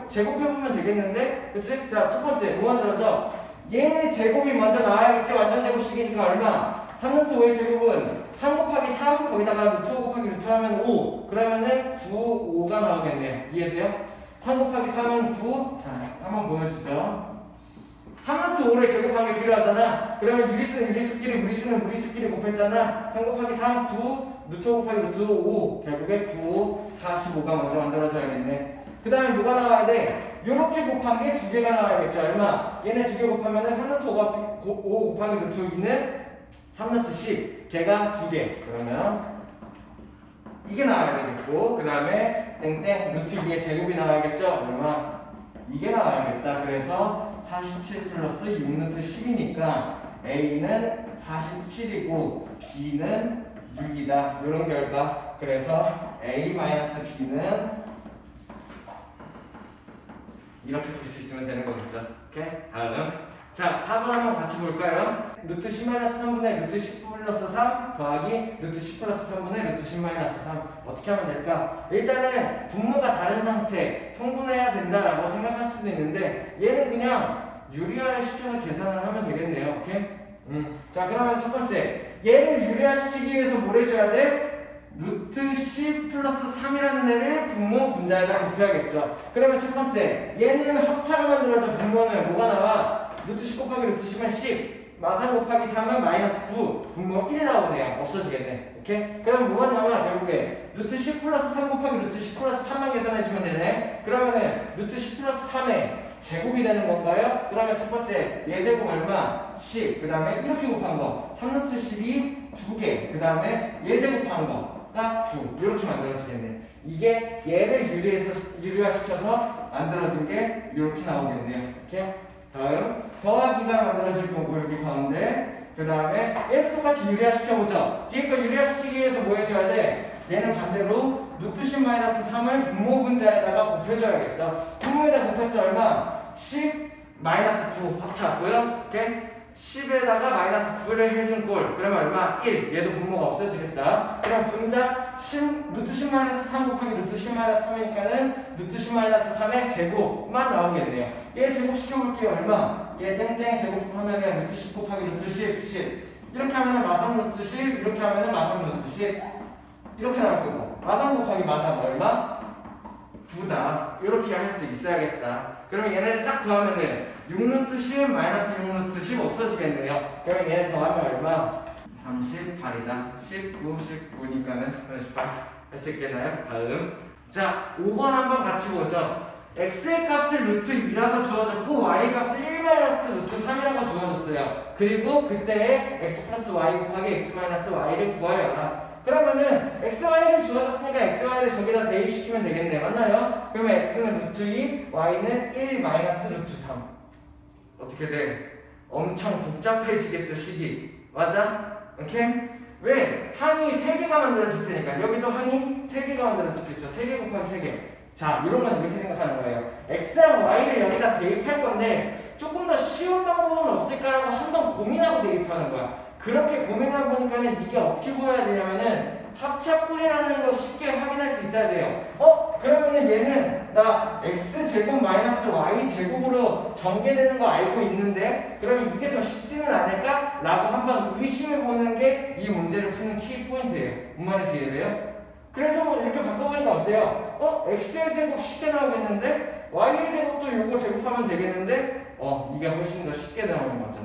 제곱해보면 되겠는데? 그치? 자, 첫 번째 뭐 만들어져? 얘 제곱이 먼저 나와야겠지. 완전 제곱식이니까 얼마? 3루트 5의 제곱은 3 곱하기 3 거기다가 루트 5 곱하기 루트 하면 5. 그러면은 9, 5가 나오겠네요. 이해돼요? 3 곱하기 3은 9. 자, 한번 보여주죠. 3루트 5를 제곱하는 게 필요하잖아. 그러면 유리수는 유리수끼리, 무리수는 무리수끼리 곱했잖아. 3 곱하기 3, 9. 루트 5 곱하기 루트 5. 결국에 9, 45가 먼저 만들어져야겠네. 그 다음에 뭐가 나와야 돼? 요렇게 곱한 게 2개가 나와야겠죠. 얼마? 얘네 2개 곱하면은 3루트 5 곱하기 루트 2는 3루트 10. 걔가 2개. 그러면 이게 나와야 되겠고, 그 다음에 땡땡 루트 2의 제곱이 나와야겠죠. 얼마? 이게 나와야겠다. 그래서 47 플러스 6루트 10이니까 A는 47이고 B는 6이다. 이런 결과. 그래서 A-B는 이렇게 풀 수 있으면 되는 거겠죠. 오케이? 다음. 자, 4번 한번 같이 볼까요? 루트 10-3분의 루트 10 플러스 3 더하기 루트 10 플러스 3분의 루트 10-3 어떻게 하면 될까? 일단은 분모가 다른 상태 통분해야 된다라고 생각할 수도 있는데 얘는 그냥 유리화를 시켜서 계산을 하면 되겠네요. 오케이? 자, 그러면 첫 번째 얘를 유리화시키기 위해서 뭘 해줘야 돼? 루트 10 플러스 3이라는 애를 분모 분자에다 곱해야겠죠. 그러면 첫 번째 얘는 합차가 만들어져. 분모는 뭐가 나와? 루트 10 곱하기 루트 10은 10 마상 곱하기 3은 마이너스 9 분모 1 나오네요. 없어지겠네. 오케이? 그럼 뭐가 나와? 결국에 루트 10 플러스 3 곱하기 루트 10 플러스 3만 계산해주면 되네. 그러면은 루트 10 플러스 3의 제곱이 되는 건가요? 그러면 첫 번째 얘제곱 얼마? 10. 그 다음에 이렇게 곱한 거 3루트 10이 2개. 그 다음에 얘제곱한 거가 9. 이렇게 만들어지겠네. 이게 얘를 유리화시켜서 만들어진 게 이렇게 나오겠네요. 오케이? 다음 더하기가 만들어질 거고 여기 가운데. 그 다음에 얘도 똑같이 유리화시켜보죠. 뒤에 거 유리화시키기 위해서 뭐 해줘야 돼? 얘는 반대로 루트 10-3을 분모 분자에다가 곱해줘야겠죠. 분모에다 곱했어 얼마? 10 마이너스 9 합차고요. 오케이? 10에다가 마이너스 9를 해준 꼴. 그러면 얼마? 1. 얘도 분모가 없어지겠다. 그럼 분자 10, 루트 10-3 곱하기 루트 10-3이니까는 루트 10-3의 제곱만 나오겠네요. 얘 제곱시켜볼게요. 얼마? 얘 땡땡 제곱하면은 루트 10 곱하기 루트 10 이렇게 하면은 마상 루트 10 이렇게 하면은 마상 루트 10 이렇게 나올 거고 마상 곱하기 마상 얼마? 9다. 이렇게 할 수 있어야겠다. 그러면 얘네를 싹 더하면은 6루트 10 마이너스 6루트 10 없어지겠네요. 그러면 얘네 더하면 얼마? 38이다. 19, 19니까는 18 할 수 있겠나요? 다음. 자, 5번 한번 같이 보죠. x의 값을 루트 2라고 주어졌고 y의 값을 1 마이너스 루트 3이라고 주어졌어요. 그리고 그때의 x 플러스 y 곱하기 x 마이너스 y를 구하여라. 그러면은 x, y를 주어졌으니까 x, y를 저기다 대입시키면 되겠네. 맞나요? 그러면 x는 루트 2, y는 1 마이너스 루트 3. 어떻게 돼? 엄청 복잡해지겠죠, 식이. 맞아? 오케이? 왜? 항이 3개가 만들어질 테니까. 여기도 항이 3개가 만들어지겠죠. 3개 곱하기 3개. 자, 이런 건 이렇게 생각하는 거예요. x랑 y를 여기다 대입할 건데 조금 더 쉬운 방법은 없을까라고 한번 고민하고 대입하는 거야. 그렇게 고민해 보니까는 이게 어떻게 보여야 되냐면은 합차꼴이라는 거 쉽게 확인할 수 있어야 돼요. 그러면은 얘는 나 x제곱 마이너스 y제곱으로 전개되는 거 알고 있는데 그러면 이게 더 쉽지는 않을까? 라고 한번 의심해 보는 게 이 문제를 푸는 키 포인트예요. 뭔 말인지 이해돼요? 그래서 뭐 이렇게 바꿔보니까 어때요? x의 제곱 쉽게 나오겠는데 y의 제곱도 요거 제곱하면 되겠는데 이게 훨씬 더 쉽게 나오는 거죠.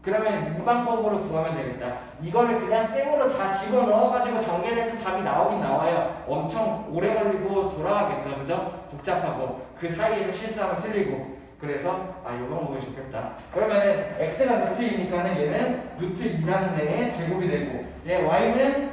그러면 이 방법으로 구하면 되겠다. 이거를 그냥 생으로 다 집어넣어가지고 전개를 해도 답이 나오긴 나와요. 엄청 오래 걸리고 돌아가겠죠. 그죠? 복잡하고 그 사이에서 실수하면 틀리고. 그래서 이 방법이 좋겠다. 그러면은 x가 루트 2니까는 얘는 루트 2라는 애의 제곱이 되고 얘 y는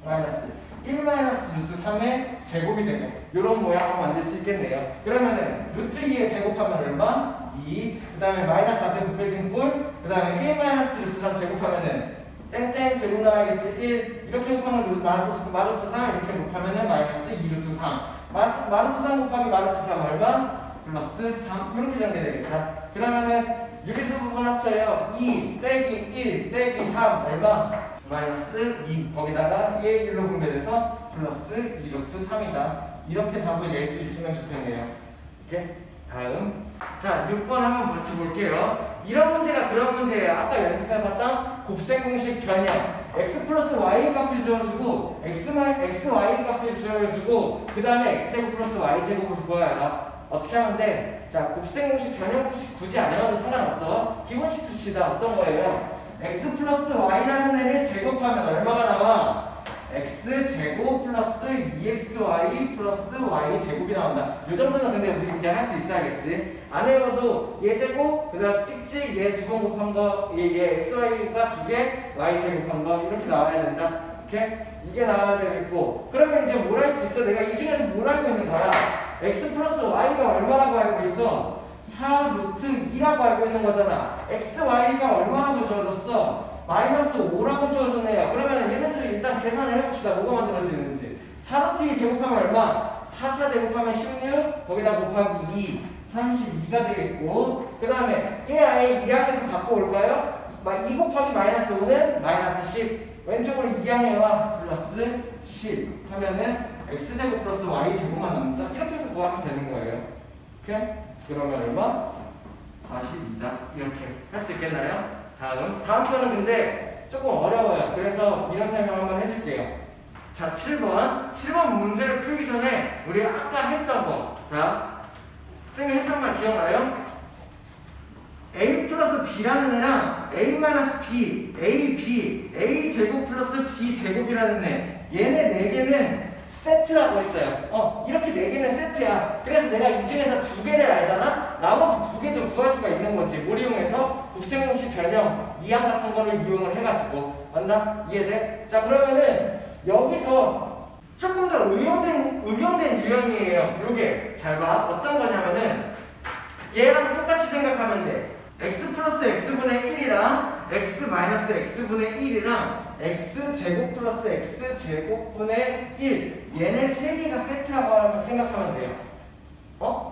마이너스 1 마이너스 루트 3의 제곱이 되고 이런 모양으로 만들 수 있겠네요. 그러면은 루트 2에 제곱하면 얼마? 2. 그 다음에 마이너스 앞에 곱해진 꼴. 그 다음에 1 마이너스 루트 3 제곱하면은 땡땡 제곱 나와야겠지. 1. 이렇게 곱하면 마루트 3 이렇게 곱하면은 마이너스 2 루트 3. 마루트 3 곱하기 마루트 3 얼마? 플러스 3. 이렇게 정리되겠다. 그러면은 유리수 부분 합쳐요. 2 빼기 1 빼기 3 얼마? 마이너스 2. 거기다가 1의 1로 분배돼서 플러스 2 루트 3이다. 이렇게 답을 낼 수 있으면 좋겠네요. 오케이? 다음. 자, 6번 한번 같이 볼게요. 이런 문제가 그런 문제예요. 아까 연습해봤던 곱셈 공식 변형. x 플러스 y 값을 주어주고 x, y 값을 주어주고 그 다음에 x제곱 플러스 y제곱을 구해라. 어떻게 하면 돼? 자, 곱셈 공식 변형 공식 굳이 안 외워도 상관없어. 기본식 씁시다. 어떤 거예요? x 플러스 y라는 애를 제곱하면 얼마가 나와? x제곱 플러스 2xy 플러스 y제곱이 나온다. 이 정도는 근데 우리 이제 할 수 있어야겠지. 안 외워도 얘 제곱, 그 다음 찍찍, 얘 두 번 곱한 거, 얘 xy가 두 개, y 제곱한 거 이렇게 나와야 된다. 이렇게? 이게 나와야 되겠고 그러면 이제 뭘 할 수 있어? 내가 이 중에서 뭘 알고 있는 거야? x 플러스 y가 얼마라고 알고 있어? 4 루트 2라고 알고 있는 거잖아. xy가 얼마라고 주어졌어? 마이너스 5라고 주어졌네요. 그러면 얘네들 일단 계산을 해봅시다. 뭐가 만들어지는지. 4루트 2 제곱하면 얼마? 4 제곱하면 16, 거기다 곱하기 2. 32가 되겠고, 그 다음에 얘 아예 2항에서 갖고 올까요? 2 곱하기 마이너스 5는 마이너스 10, 왼쪽으로 2항에와 플러스 10 하면은 x제곱 플러스 y제곱만 남자. 이렇게 해서 구하면 되는 거예요. 오케이? 그러면 얼마? 42다. 이렇게 할 수 있겠나요? 다음 거는 근데 조금 어려워요. 그래서 이런 설명 한번 해줄게요. 자, 7번 문제를 풀기 전에 우리 아까 했던 거, 자, 쌤이 했던 말 기억나요? a 플러스 b라는 애랑 a 마이너스 b, a, b, a 제곱 플러스 b 제곱이라는 애, 얘네 4개는 세트라고 했어요. 이렇게 4개는 세트야. 그래서 내가 이 중에서 2개를 알잖아? 나머지 2개도 구할 수가 있는 거지. 뭘 이용해서? 곱셈공식 변형, 이항 같은 거를 이용을 해가지고. 맞나? 이해돼? 자, 그러면은 여기서 조금 더 응용된 유형이에요. 요게 잘 봐. 어떤 거냐면은 얘랑 똑같이 생각하면 돼. x 플러스 x분의 1이랑 x 마이너스 x분의 1이랑 x제곱 플러스 x제곱분의 1, 얘네 3개가 세트라고 생각하면 돼요.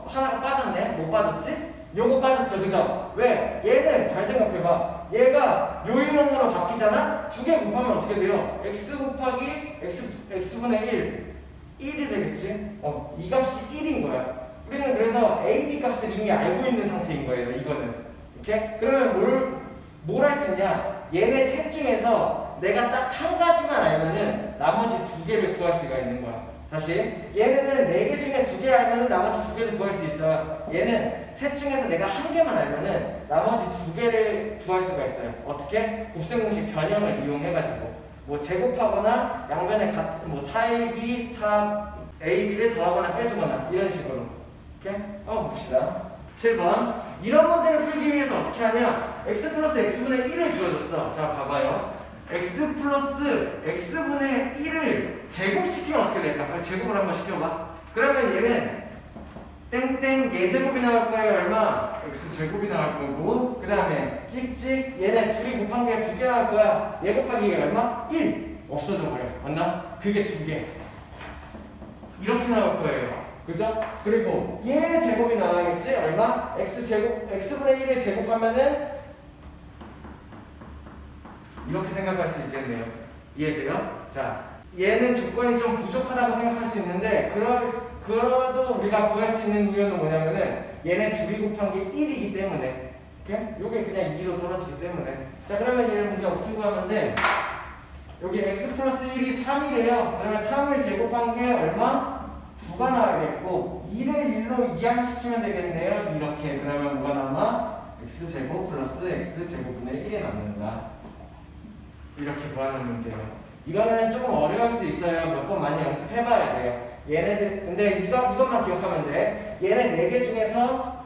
하나가 빠졌네? 못 빠졌지? 요거 빠졌죠, 그죠? 왜? 얘는 잘 생각해봐. 얘가 요 유형으로 바뀌잖아? 2개 곱하면 어떻게 돼요? x 곱하기 x분의 1, 1이 되겠지? 이 값이 1인 거야. 우리는 그래서 a, b 값을 이미 알고 있는 상태인 거예요, 이거는. 오케이? 그러면 뭘 할 수 있냐? 얘네 셋 중에서 내가 딱 한 가지만 알면은 나머지 2개를 구할 수가 있는 거야. 다시, 얘네는 4개 중에 2개 알면은 나머지 2개를 구할 수 있어요. 얘는 셋 중에서 내가 한 개만 알면은 나머지 2개를 구할 수가 있어요. 어떻게? 곱셈공식 변형을 이용해가지고 뭐 제곱하거나 양변에 같은 뭐 4ab, 4ab를 더하거나 빼주거나 이런 식으로. 오케이? 한번 봅시다. 7번. 이런 문제를 풀기 위해서 어떻게 하냐? x 플러스 x분의 1을 주어줬어. 자, 봐봐요. x 플러스 x분의 1을 제곱시키면 어떻게 될까? 제곱을 한번 시켜봐. 그러면 얘는 땡땡 얘제곱이 나올 거예요. 얼마? x제곱이 나올 거고, 그 다음에 찍찍 얘네 둘이 곱한 게 2개 나올 거야. 얘 곱하기 얘 얼마? 1! 없어져 버려. 맞나? 그게 2개. 이렇게 나올 거예요. 그죠? 그리고 얘 제곱이 나와야겠지? 얼마? x제곱, x분의 1을 제곱하면은 이렇게 생각할 수 있겠네요. 이해돼요? 자, 얘는 조건이 좀 부족하다고 생각할 수 있는데 그래도 우리가 구할 수 있는 이유는 뭐냐면은 얘네 둘이 곱한 게 1이기 때문에, 오케이? 요게 그냥 2로 떨어지기 때문에. 자, 그러면 얘를 문제 어떻게 구하면 돼? 여기 x 플러스 1이 3이래요. 그러면 3을 제곱한 게 얼마? 9가 나와야겠고 2를 1로 이항시키면 되겠네요. 이렇게. 그러면 뭐가 남아? x제곱 플러스 x제곱분의 1이 남는다. 이렇게 구하는 문제예요. 이거는 조금 어려울 수 있어요. 몇 번 많이 연습해봐야 돼요. 얘네들 근데 이것만 기억하면 돼. 얘네 4개 중에서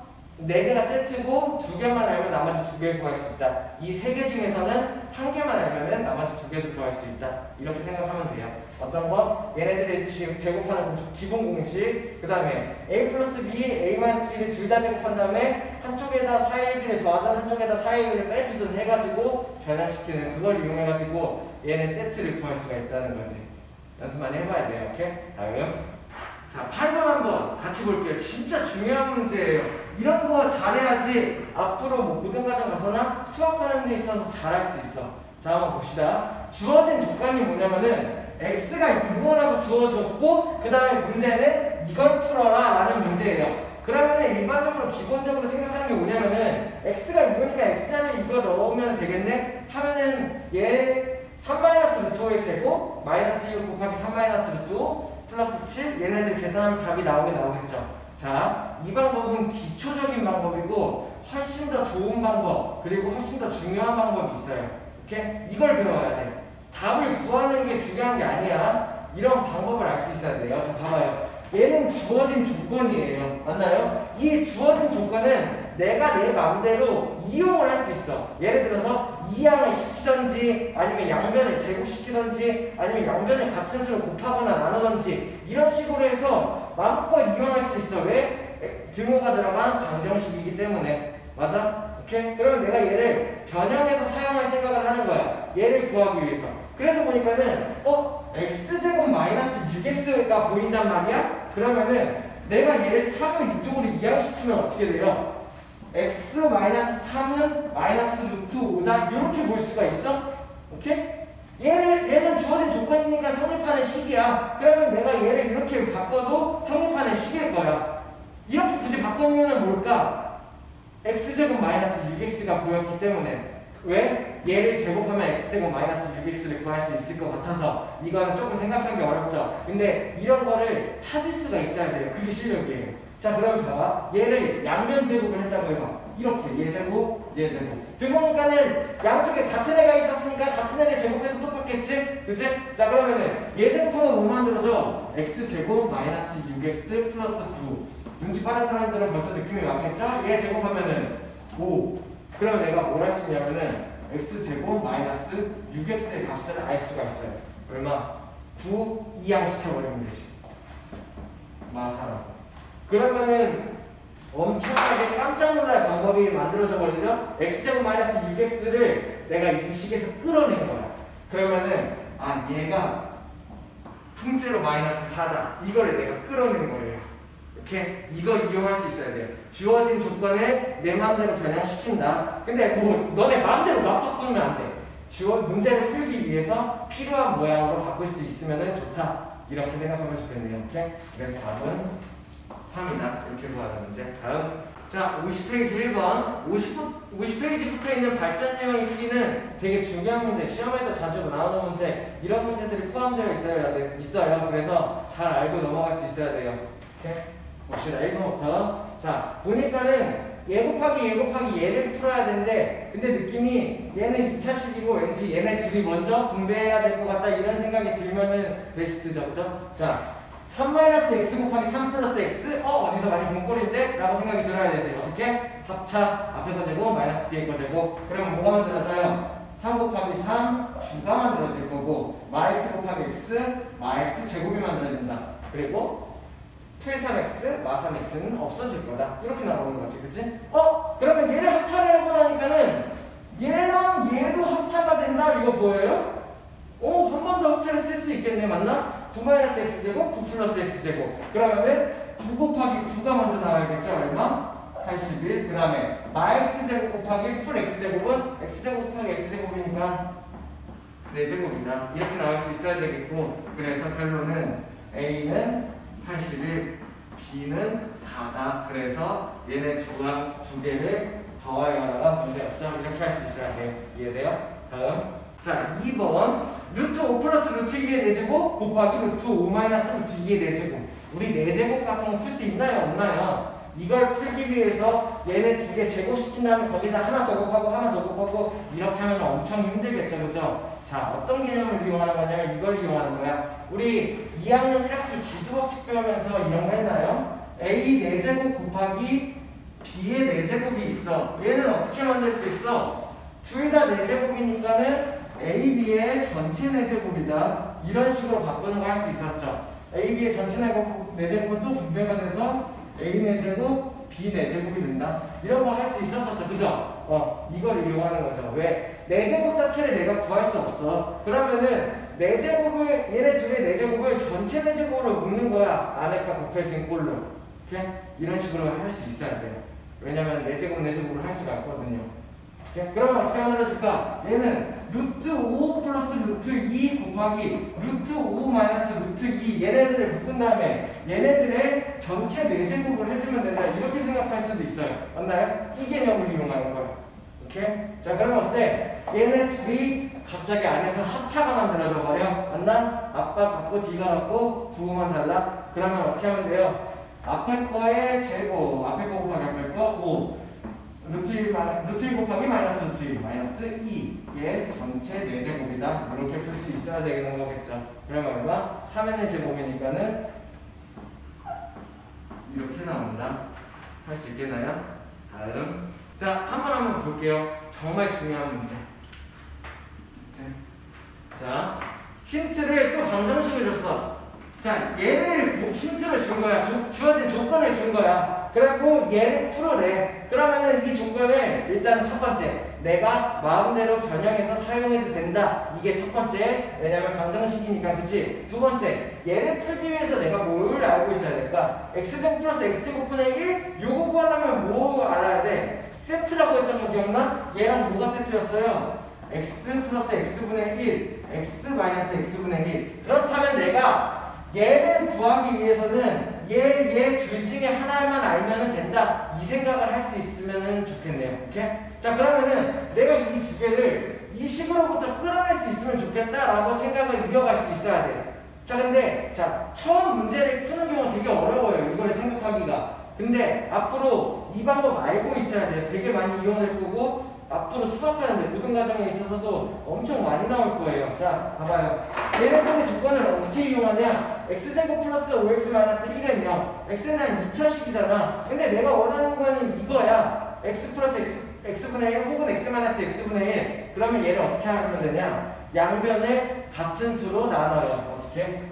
4개가 세트고 2개만 알면 나머지 2개 구할 수 있다. 이 3개 중에서는 1개만 알면은 나머지 2개도 구할 수 있다. 이렇게 생각하면 돼요. 어떤 거? 얘네들이 제곱하는 기본 공식, 그 다음에 a 플러스 b, a 마이너스 b를 둘 다 제곱한 다음에 한쪽에다 4ab를 더하든 한쪽에다 4ab를 빼주든 해가지고 변형시키는 그걸 이용해가지고 얘네 세트를 구할 수가 있다는 거지. 연습 많이 해봐야 돼요. 오케이? 다음. 자, 8번 한번 같이 볼게요. 진짜 중요한 문제예요. 이런 거 잘해야지 앞으로 뭐 고등과정 가서나 수학하는 데 있어서 잘할 수 있어. 자, 한번 봅시다. 주어진 조건이 뭐냐면은 x가 이거라고 주어졌고 그 다음에 문제는 이걸 풀어라 라는 문제예요. 그러면은 일반적으로 기본적으로 생각하는 게 뭐냐면은 x가 이거니까 x자리에 이거 넣으면 되겠네? 하면은 얘 3-루트5의 제곱 마이너스 2 곱하기 3-루트5 플러스 7 얘네들 계산하면 답이 나오겠죠. 자, 이 방법은 기초적인 방법이고 훨씬 더 좋은 방법 그리고 훨씬 더 중요한 방법이 있어요. 오케이? 이걸 배워야 돼. 답을 구하는 게 중요한 게 아니야. 이런 방법을 알 수 있어야 돼요. 자, 봐봐요. 얘는 주어진 조건이에요. 맞나요? 이 주어진 조건은 내가 내 마음대로 이용을 할 수 있어. 예를 들어서 이항을 시키던지 아니면 양변을 제곱시키던지 아니면 양변을 같은 수로 곱하거나 나누던지 이런 식으로 해서 마음껏 이용할 수 있어. 왜? 등호가 들어간 방정식이기 때문에. 맞아? 오케이? 그러면 내가 얘를 변형해서 사용할 생각을 하는 거야. 얘를 구하기 위해서. 그래서 보니까는 x제곱 마이너스 6x가 보인단 말이야? 그러면은 내가 얘를 3을 이쪽으로 이항시키면 어떻게 돼요? x-3은 마이너스 루트 5다 이렇게 볼 수가 있어? 오케이? 얘는 주어진 조건이니까 성립하는 식이야. 그러면 내가 얘를 이렇게 바꿔도 성립하는 식일 거야. 이렇게 굳이 바꾸면 뭘까? x제곱 마이너스 6x가 보였기 때문에. 왜? 얘를 제곱하면 x제곱 마이너스 6x를 구할 수 있을 것 같아서. 이거는 조금 생각하기 어렵죠. 근데 이런 거를 찾을 수가 있어야 돼요. 그게 실력이에요. 자, 그럼 봐봐. 얘를 양변 제곱을 했다고 해봐. 이렇게 얘 제곱, 얘 제곱. 들어보니까는 양쪽에 같은 애가 있었으니까 같은 애를 제곱해도 똑같겠지? 그치? 자, 그러면은 얘 제곱하면 뭐 만들어져? x제곱 마이너스 6x 플러스 9. 눈치 빠른 사람들은 벌써 느낌이 왔겠죠? 얘 제곱하면은 5. 그러면 내가 뭘 할 수 있냐면은 x제곱 마이너스 6x의 값을 알 수가 있어요. 얼마? 9 이항시켜버리면 되지. 마사라고. 그러면은 엄청나게 깜짝 놀랄 방법이 만들어져 버리죠? x제곱 마이너스 6x를 내가 이 식에서 끌어낸 거야. 그러면은 아 얘가 통째로 마이너스 4다. 이거를 내가 끌어낸 거예요. 이렇게 이거 이용할 수 있어야 돼요. 주어진 조건을 내 마음대로 변형시킨다. 근데 뭐 너네 마음대로 막 바꾸면 안 돼. 문제를 풀기 위해서 필요한 모양으로 바꿀 수 있으면 좋다. 이렇게 생각하면 좋겠네요. 오케이? 그래서 답은 3이다. 이렇게 구하는 문제. 다음. 자, 50페이지 1번. 50페이지부터 있는 발전 유형 읽기는 되게 중요한 문제. 시험에도 자주 나오는 문제. 이런 문제들이 포함되어 있어요. 그래서 잘 알고 넘어갈 수 있어야 돼요. 오케이? 봅시다. 1번부터. 자, 보니까는 얘 곱하기 얘를 풀어야 되는데, 근데 느낌이 얘는 2차식이고 왠지 얘네 둘이 먼저 분배해야 될 것 같다. 이런 생각이 들면은 베스트죠. 그죠? 자. 3-x 곱하기 3 플러스 x? 어디서 많이 본 꼴인데? 라고 생각이 들어야 되지. 어떻게? 합차 앞에 거 제곱 마이너스 뒤에 거 제곱. 그러면 뭐가 만들어져요? 3 곱하기 3 2가 만들어질 거고 마x 곱하기 x 마x 제곱이 만들어진다. 그리고 7-3x 마 3x는 없어질 거다. 이렇게 나오는 거지. 그치? 그러면 얘를 합차를 하고 나니까는 얘랑 얘도 합차가 된다. 이거 보여요? 한 번 더 합차를 쓸 수 있겠네. 맞나? 9-x제곱, 9 플러스 x제곱. 그러면은 9 곱하기 9가 먼저 나와야겠죠? 얼마? 81. 그 다음에 마x제곱 곱하기 풀 x제곱은 x제곱 곱하기 x제곱이니까 4제곱이다. 이렇게 나올 수 있어야 되겠고, 그래서 결론은 A는 81, B는 4다. 그래서 얘네 두 개를 더하여다가 문제였죠? 이렇게 할 수 있어야 돼요. 이해돼요? 다음. 자, 2번. 루트 5 플러스 루트 2의 4제곱 곱하기 루트 5 마이너스 루트 2의 4제곱. 우리 4제곱 같은 거 풀 수 있나요? 없나요? 이걸 풀기 위해서 얘네 두 개 제곱시킨 다음에 거기다 하나 더 곱하고 하나 더 곱하고 이렇게 하면 엄청 힘들겠죠. 그죠? 자, 어떤 개념을 이용하는 거냐면 이걸 이용하는 거야. 우리 2학년 1학기 지수법칙 배우면서 이런 거 했나요? A 4제곱 곱하기 B의 4제곱이 있어. 얘는 어떻게 만들 수 있어? 둘 다 4제곱이니까는 A, B의 전체 4제곱이다. 이런 식으로 바꾸는 거 할 수 있었죠. A, B의 전체 4제곱은 또 분배가 돼서 A 4제곱, B 4제곱이 된다. 이런 거 할 수 있었었죠. 그죠? 이걸 이용하는 거죠. 왜? 4제곱 자체를 내가 구할 수 없어. 그러면은 4제곱을, 얘네 둘의 4제곱을 전체 4제곱으로 묶는 거야. 안에가 곱해진 꼴로. 오케이? 이런 식으로 할 수 있어야 돼요. 왜냐면 4제곱, 4제곱을 할 수가 없거든요. 그러면 어떻게 만들어질까? 얘는 루트 5 플러스 루트 2 곱하기 루트 5 마이너스 루트 2 얘네들을 묶은 다음에 얘네들의 전체 4제곱을 해주면 된다. 이렇게 생각할 수도 있어요. 맞나요? 이 개념을 이용하는 거예요. 오케이? 자, 그러면 어때? 얘네 둘이 갑자기 안에서 합차가 만들어져 버려. 맞나? 아빠 같고 D가 같고 부호만 달라? 그러면 어떻게 하면 돼요? 앞에 거의 제곱, 앞에 거 곱하기 앞에 거 5 루트 1 곱하기 마이너스 루트 1 마이너스 2의 전체 4제곱이다. 이렇게 풀 수 있어야 되는 거겠죠. 그러면 얼마? 3의 4제곱이니까는 이렇게 나온다. 할 수 있겠나요? 다음. 자, 3번 한번 볼게요. 정말 중요한 문제. 자, 힌트를 또 방정식을 줬어. 자, 얘를 힌트를 준 거야. 주어진 조건을 준 거야. 그래갖고 얘를 풀어내. 그러면은 이 조건을 일단 첫 번째 내가 마음대로 변형해서 사용해도 된다. 이게 첫 번째. 왜냐면 방정식이니까. 그치? 두 번째, 얘를 풀기 위해서 내가 뭘 알고 있어야 될까? x제곱 플러스 x제곱분의 1? 요거 구하려면 뭐 알아야 돼? 세트라고 했던 거 기억나? 얘랑 뭐가 세트였어요? x 플러스 x분의 1, x 마이너스 x분의 1. 그렇다면 내가 얘를 구하기 위해서는 얘 둘 중에 하나만 알면 된다. 이 생각을 할 수 있으면 좋겠네요. 오케이? 자, 그러면은 내가 이 두 개를 이 식으로부터 끌어낼 수 있으면 좋겠다라고 생각을 이어갈 수 있어야 돼요. 자, 근데 자 처음 문제를 푸는 경우 되게 어려워요. 이거를 생각하기가. 근데 앞으로 이 방법 알고 있어야 돼요. 되게 많이 이용될 거고 앞으로 수학하는데 모든 과정에 있어서도 엄청 많이 나올 거예요. 자, 봐봐요. 얘네들의 조건을 어떻게 이용하냐? x제곱 플러스 5x 마이너스 1은 0. x는 2차식이잖아. 근데 내가 원하는 거는 이거야. x 플러스 x분의 1 혹은 x 마이너스 x분의 1. 그러면 얘를 어떻게 하면 되냐? 양변을 같은 수로 나눠요. 어떻게?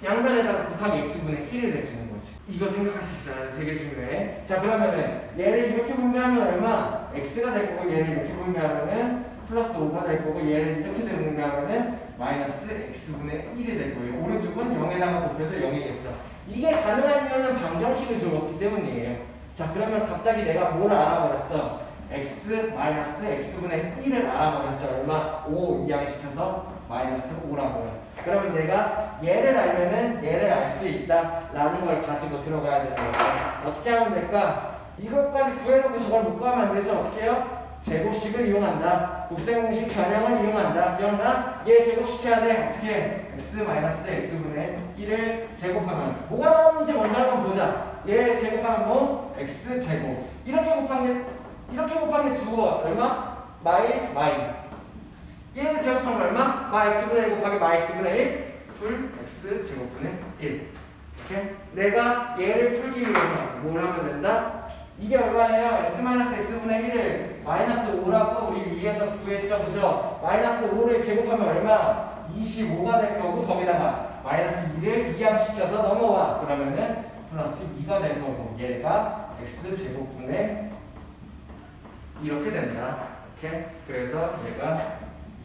양변에다가 곱하기 x분의 1을 해주는 거지. 이거 생각할 수 있어요. 되게 중요해. 자, 그러면은 얘를 이렇게 분배하면 얼마? x가 될 거고 얘를 이렇게 분배하면은 플러스 5가 될 거고 얘를 이렇게 분배하면은 마이너스 x분의 1이 될 거예요. 오른쪽은 0에다가 곱해도 0이겠죠. 이게 가능한 이유는 방정식을 줘봤기 때문이에요. 자, 그러면 갑자기 내가 뭘 알아버렸어? x 마이너스 x분의 1을 알아버렸죠. 얼마? 5 이항시켜서 마이너스 5라고요. 그러면 내가 얘를 알면은 얘를 알 수 있다라는 걸 가지고 들어가야 되는 거죠. 어떻게 하면 될까? 이것까지 구해놓고 저걸 못 구하면 안 되죠. 어떻게 해요? 제곱식을 이용한다. 곱셈공식 변형을 이용한다. 기억나? 얘 제곱시켜야 돼. 어떻게 해? x 마이너스 x분의 1을 제곱하면 뭐가 나오는지 먼저 한번 보자. 얘 제곱하면 뭐? x 제곱. 이렇게 곱한 게 두 번. 얼마? 마이. 얘는 제곱하면 얼마? 마 x분의 1 곱하기 마 x분의 1 풀 x 제곱분의 1. 이렇게 내가 얘를 풀기 위해서 뭘 하면 된다? 이게 얼마예요? x-x분의 1을 마이너스 5라고 우리 위에서 구했죠. 그죠? 마이너스 5를 제곱하면 얼마? 25가 될 거고 거기다가 마이너스 2를 이항시켜서 넘어와. 그러면은 플러스 2가 될 거고 얘가 x제곱분의 이렇게 된다. 이렇게. 그래서 얘가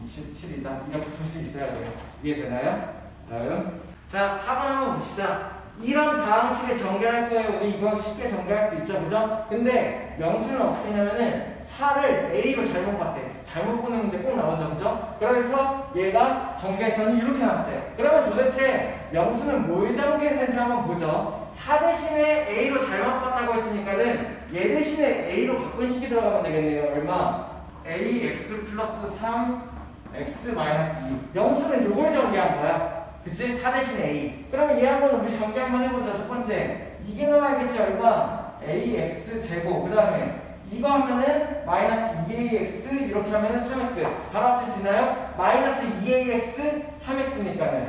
27이다. 이렇게 풀 수 있어야 돼요. 이해되나요? 다음. 자, 4번 한번 봅시다. 이런 다항식을 전개할 거예요. 우리 이거 쉽게 전개할 수 있죠. 그죠? 근데 명수는 어떻게 했냐면은 4를 A로 잘못 봤대. 잘못 보는 문제 꼭 나오죠. 그죠? 그래서 얘가 전개했더니 이렇게 나왔대. 그러면 도대체 명수는 뭘 전개했는지 한번 보죠. 4 대신에 A로 잘못 봤다고 했으니까는 얘 대신에 A로 바꾼 식이 들어가면 되겠네요. 얼마? ax 플러스 3 x 마이너스 2. 명수는 요걸 전개한 거야. 그치? 4 대신에 a. 그러면 얘 한번 우리 전개 한번 해보자. 첫 번째. 이게 나와야겠지. 얼마? ax 제곱. 그 다음에 이거 하면은 마이너스 2ax 이렇게 하면은 3x. 바로 합칠 수 있나요? 마이너스 2ax 3x니까는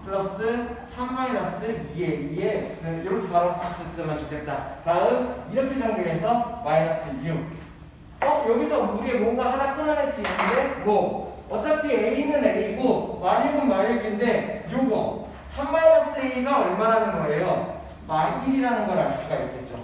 플러스 3 마이너스 2ax 이렇게 바로 합칠 수 있으면 좋겠다. 다음 이렇게 전개해서 마이너스 6. 여기서 우리 뭔가 하나 끊어낼 수 있는데 뭐 어차피 a는 a고 마일은 마일인데 요거 3-a가 얼마라는 거예요? 마1이라는 걸 알 수가 있겠죠.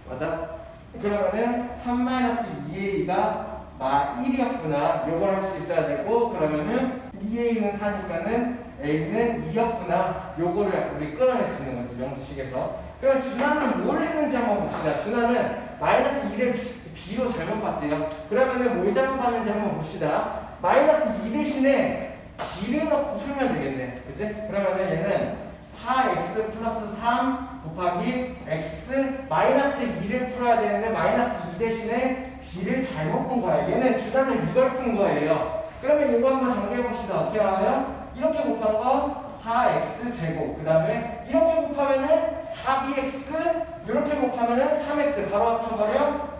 맞아? 그러면은 3-2a가 마1이었구나. 요걸 할 수 있어야 되고 그러면은 2a는 4니까는 a는 2였구나. 요거를 우리 끌어낼 수 있는 거지. 명수식에서. 그럼 준하는 뭘 했는지 한번 봅시다. 준하는 마이너스 2를 b로 잘못 봤대요. 그러면은 뭘 잘못 봤는지 한번 봅시다. 마이너스 2 대신에 b를 넣고 풀면 되겠네. 그치? 그러면은 얘는 4x 플러스 3 곱하기 x 마이너스 2를 풀어야 되는데 마이너스 2 대신에 b를 잘못 본 거야. 얘는 주단을 이걸 푼 거예요. 그러면 이거 한번 정리해 봅시다. 어떻게 나와요? 이렇게 곱한 거 4x 제곱. 그 다음에 이렇게 곱하면은 4bx 이렇게 곱하면은 3x 바로 합쳐버려.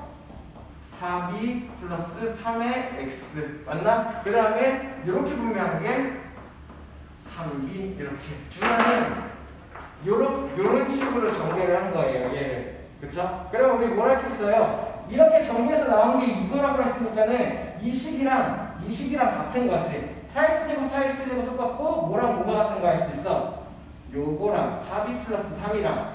4b 플러스 3의 x 맞나? 그 다음에 이렇게 분배하는 게 3b 이렇게. 준하는 요런 식으로 전개를 한 거예요. 얘를. 그쵸? 그럼 우리 뭘 할 수 있어요? 이렇게 전개해서 나온 게 이거라고 했으니까는 이 식이랑 같은 거지. 4x제곱 4x제곱 똑같고 뭐랑 뭐가 같은 거 할 수 있어? 요거랑 4b 플러스 3이랑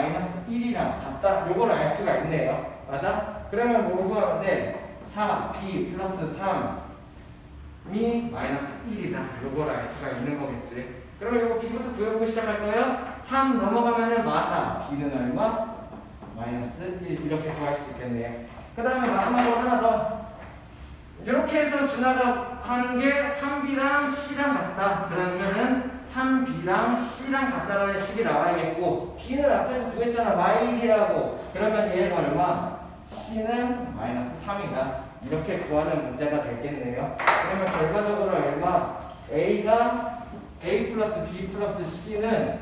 마이너스 1이랑 같다. 요걸 알 수가 있네요. 맞아? 그러면 뭐 구하면 돼? 4b 플러스 3이 마이너스 1이다. 요걸 알 수가 있는 거겠지. 그러면 이거 b부터 구해보고 시작할 거예요. 3 넘어가면은 마사 b는 얼마? 마이너스 1 이렇게 구할 수 있겠네요. 그 다음에 마지막으로 하나 더. 이렇게 해서 지나가는 게 3b랑 c랑 같다. 그러면은 3b랑 c랑 같다라는 식이 나와야겠고 b는 앞에서 구했잖아. 마일이라고. 그러면 얘가 얼마? c는 마이너스 3이다. 이렇게 구하는 문제가 되겠네요. 그러면 결과적으로 얼마? a가 a 플러스 b 플러스 c는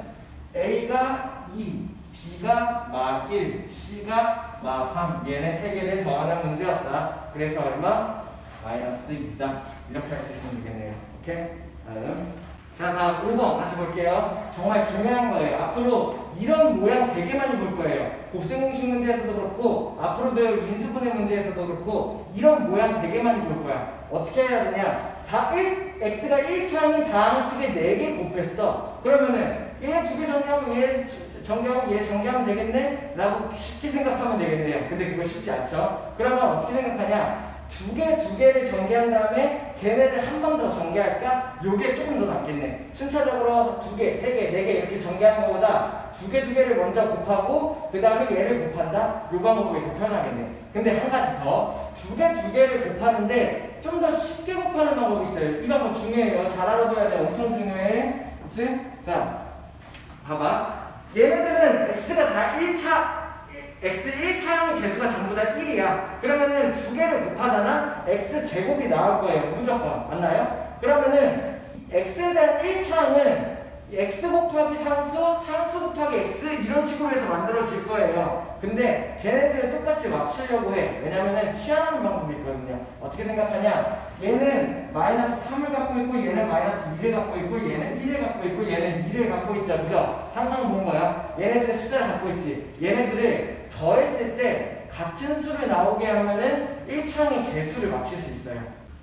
a가 2, b가 마 1, c가 마 3. 얘네 세 개를 더하는 문제였다. 그래서 얼마? 마이너스 2다. 이렇게 할 수 있으면 되겠네요. 오케이? 다음. 자, 다음 5번 같이 볼게요. 정말 중요한 거예요. 앞으로 이런 모양 되게 많이 볼 거예요. 곱셈공식 문제에서도 그렇고 앞으로 배울 인수분해 문제에서도 그렇고 이런 모양 되게 많이 볼 거야. 어떻게 해야 되냐? x가 1차항인 다항식을 4개 곱했어. 그러면은 얘 2개 정리하고 얘 정리하고 얘 정리하면 되겠네? 라고 쉽게 생각하면 되겠네요. 근데 그거 쉽지 않죠? 그러면 어떻게 생각하냐? 두 개를 전개한 다음에 걔네를 한 번 더 전개할까? 요게 조금 더 낫겠네. 순차적으로 2개, 3개, 4개 이렇게 전개하는 것보다 두 개를 먼저 곱하고 그 다음에 얘를 곱한다? 요 방법이 더 편하겠네. 근데 한 가지 더. 두 개를 곱하는데 좀 더 쉽게 곱하는 방법이 있어요. 이 방법 중요해요. 잘 알아둬야 돼. 엄청 중요해. 그치? 자, 봐봐. 얘네들은 x가 다 x 1차항의 개수가 전부 다 1이야. 그러면은 두 개를 곱하잖아? x 제곱이 나올 거예요. 무조건. 맞나요? 그러면은 x에 대한 1차항은 x 곱하기 상수 곱하기 x 이런 식으로 해서 만들어질 거예요. 근데 걔네들을 똑같이 맞추려고 해. 왜냐면은 치환하는 방법이 있거든요. 어떻게 생각하냐? 얘는 마이너스 3을 갖고 있고 얘는 마이너스 2를 갖고 있고 얘는 1을 갖고 있고 얘는 2를 갖고 있죠. 그죠? 상상은 본 거야. 얘네들은 숫자를 갖고 있지. 얘네들을 더했을 때 같은 수를 나오게 하면은 1차항의 개수를 맞출 수 있어요.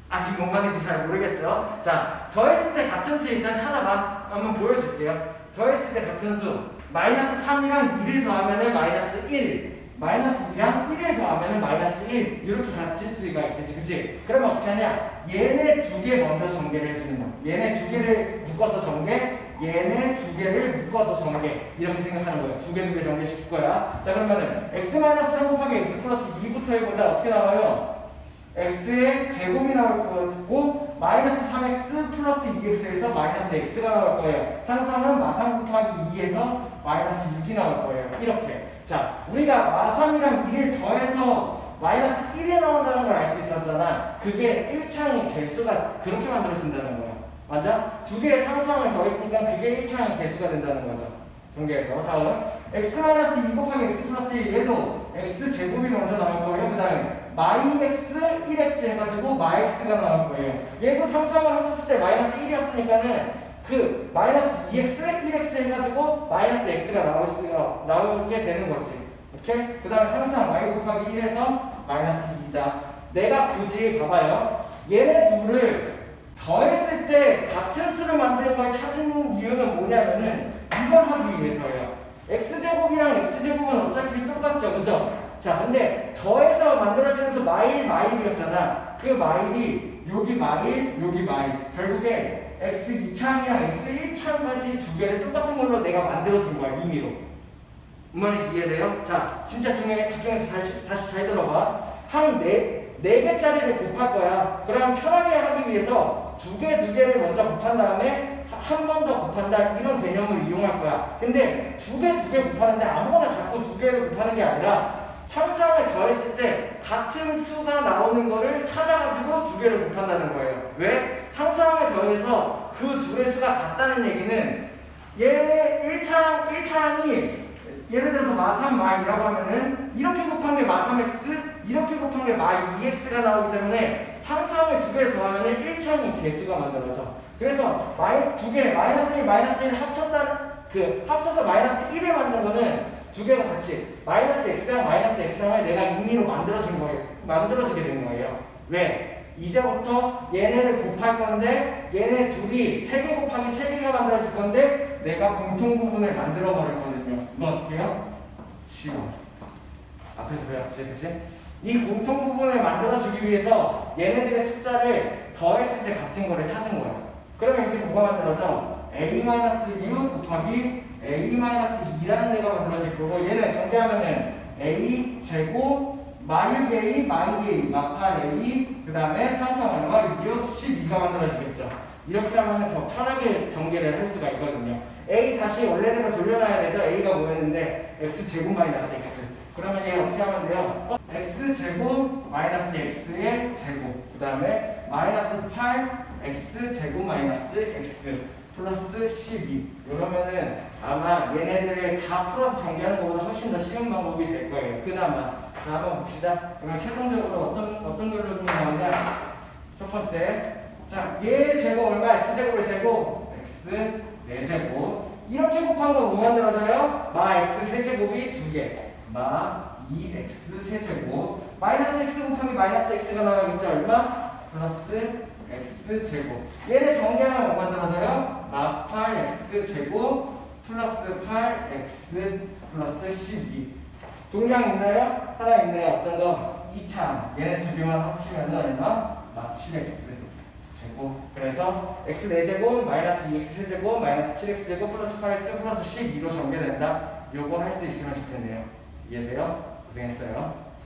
아직 뭔 말인지 잘 모르겠죠? 자, 더했을 때 같은 수 일단 찾아봐. 한번 보여줄게요. 더했을 때 같은 수 마이너스 3이랑 2를 더하면은 마이너스 1, 마이너스 2랑 1을 더하면은 마이너스 1 이렇게 같은 수가 있겠지. 그치? 그러면 어떻게 하냐? 얘네 2개 먼저 전개를 해주는 거야. 얘네 2개를 묶어서 전개, 얘네 2개를 묶어서 전개 이렇게 생각하는 거예요. 2개 전개시킬 거야. 자, 그러면은 x-3 곱하기 x 플러스 2부터 해보자. 어떻게 나와요? x의 제곱이 나올 거고 마이너스 3x 플러스 2x에서 마이너스 x가 나올 거예요. 상수하면 마3 곱하기 2에서 마이너스 6이 나올 거예요. 이렇게. 자, 우리가 마3이랑 2를 더해서 마이너스 1이 나온다는 걸 알 수 있었잖아. 그게 1차항의 개수가 그렇게 만들어진다는 거야. 맞아? 두 개의 상수항을 더했으니까 그게 1차항의 개수가 된다는 거죠. 전개해서. 다음 x-2 곱하기 x 플러스 1 얘도 x 제곱이 먼저 나올 거예요. 그 다음에 마이x 1x 해가지고 마x가 나올 거예요. 얘도 상수항을 합쳤을 때 마이너스 1이었으니까는 그 마이너스 2x 1x 해가지고 마이너스 x가 나오게 되는 거지. 오케이? 그 다음에 상수항 y 곱하기 1에서 마이너스 2다. 내가 굳이 봐봐요. 얘네 둘을 더했을 때 같은 수를 만드는 걸 찾은 이유는 뭐냐면은 이걸 하기 위해서예요. x제곱이랑 x제곱은 어차피 똑같죠. 그죠? 자, 근데 더해서 만들어지는 수 마일이었잖아. 그 마일이 여기 마일, 여기 마일. 결국에 x2차항이랑 x1차항까지 두 개를 똑같은 걸로 내가 만들어준 거야. 임의로. 무슨 말인지 이해돼요? 자, 진짜 중요해. 집중해서 다시 잘 들어봐. 한 4개짜리를 곱할 거야. 그럼 편하게 하기 위해서 두 개를 먼저 곱한 다음에 한 번 더 곱한다 이런 개념을 이용할 거야. 근데 두 개 곱하는데 아무거나 자꾸 두 개를 곱하는 게 아니라 상수항을 더했을 때 같은 수가 나오는 거를 찾아가지고 두 개를 곱한다는 거예요. 왜? 상수항을 더해서 그 둘의 수가 같다는 얘기는 얘 1차항이 예를 들어서 마3, 마2라고 하면은 이렇게 곱한 게 마3x, 이렇게 곱한 게 마2x가 나오기 때문에 상수항을 두 개를 더하면은 1차항이 개수가 만들어져. 그래서 두 개, 마이너스 1, 마이너스 1을 합쳐서 마이너스 1을 만든 거는 두 개가 같이 마이너스 x랑 마이너스 x랑을 내가 임의로 만들어주게 된 거예요. 왜? 이제부터 얘네를 곱할 건데 얘네 둘이 3개 곱하기 3개가 만들어질 건데 내가 공통 부분을 만들어 버렸거든요. 이거 어떻게 해요? 15. 앞에서 배웠지, 그치? 이 공통 부분을 만들어주기 위해서 얘네들의 숫자를 더했을 때 같은 거를 찾은 거야. 그러면 이제 뭐가 만들어져? a-6 곱하기 a-2라는 데가 만들어질 거고, 얘는 정리하면은 a 제곱 마육 a 마이 a 마팔 a 그 다음에 산성얼마 6, 12가 만들어지겠죠. 이렇게 하면 더 편하게 전개를 할 수가 있거든요. a 다시 원래대로 돌려놔야 되죠. a가 뭐였는데 x 제곱 마이너스 x. 그러면 얘 어떻게 하면 돼요? x 제곱 마이너스 x의 제곱 그 다음에 마이너스 8 x 제곱 마이너스 x 플러스 12. 이러면은 아마 얘네들을 다 풀어서 전개하는 것보다 훨씬 더 쉬운 방법이 될 거예요. 그나마. 자, 한번 봅시다. 그러면 최종적으로 어떤 결론이 나오냐? 첫 번째. 자, 얘 제곱 얼마? x제곱의 제곱 x 4제곱. 이렇게 곱한 거 뭐 만들어져요? 마 x 세제곱이 2개. 마 2x 세제곱. 마이너스 x 곱하기 마이너스 x가 나와야겠죠? 얼마? 플러스 x제곱. 얘네 전개하면 뭐 만들어져요? 마 8x제곱 플러스 8x 플러스 12. 동량 있나요? 하나 있네요. 어떤 거? 2차. 얘네 두 개만 합치면 얼마? 마 7x 제곱. 그래서 x 4제곱 마이너스 2x 세제곱 마이너스 7x 제곱 플러스 8x 플러스 12로 전개된다. 요거 할 수 있으면 좋겠네요. 이해돼요? 고생했어요.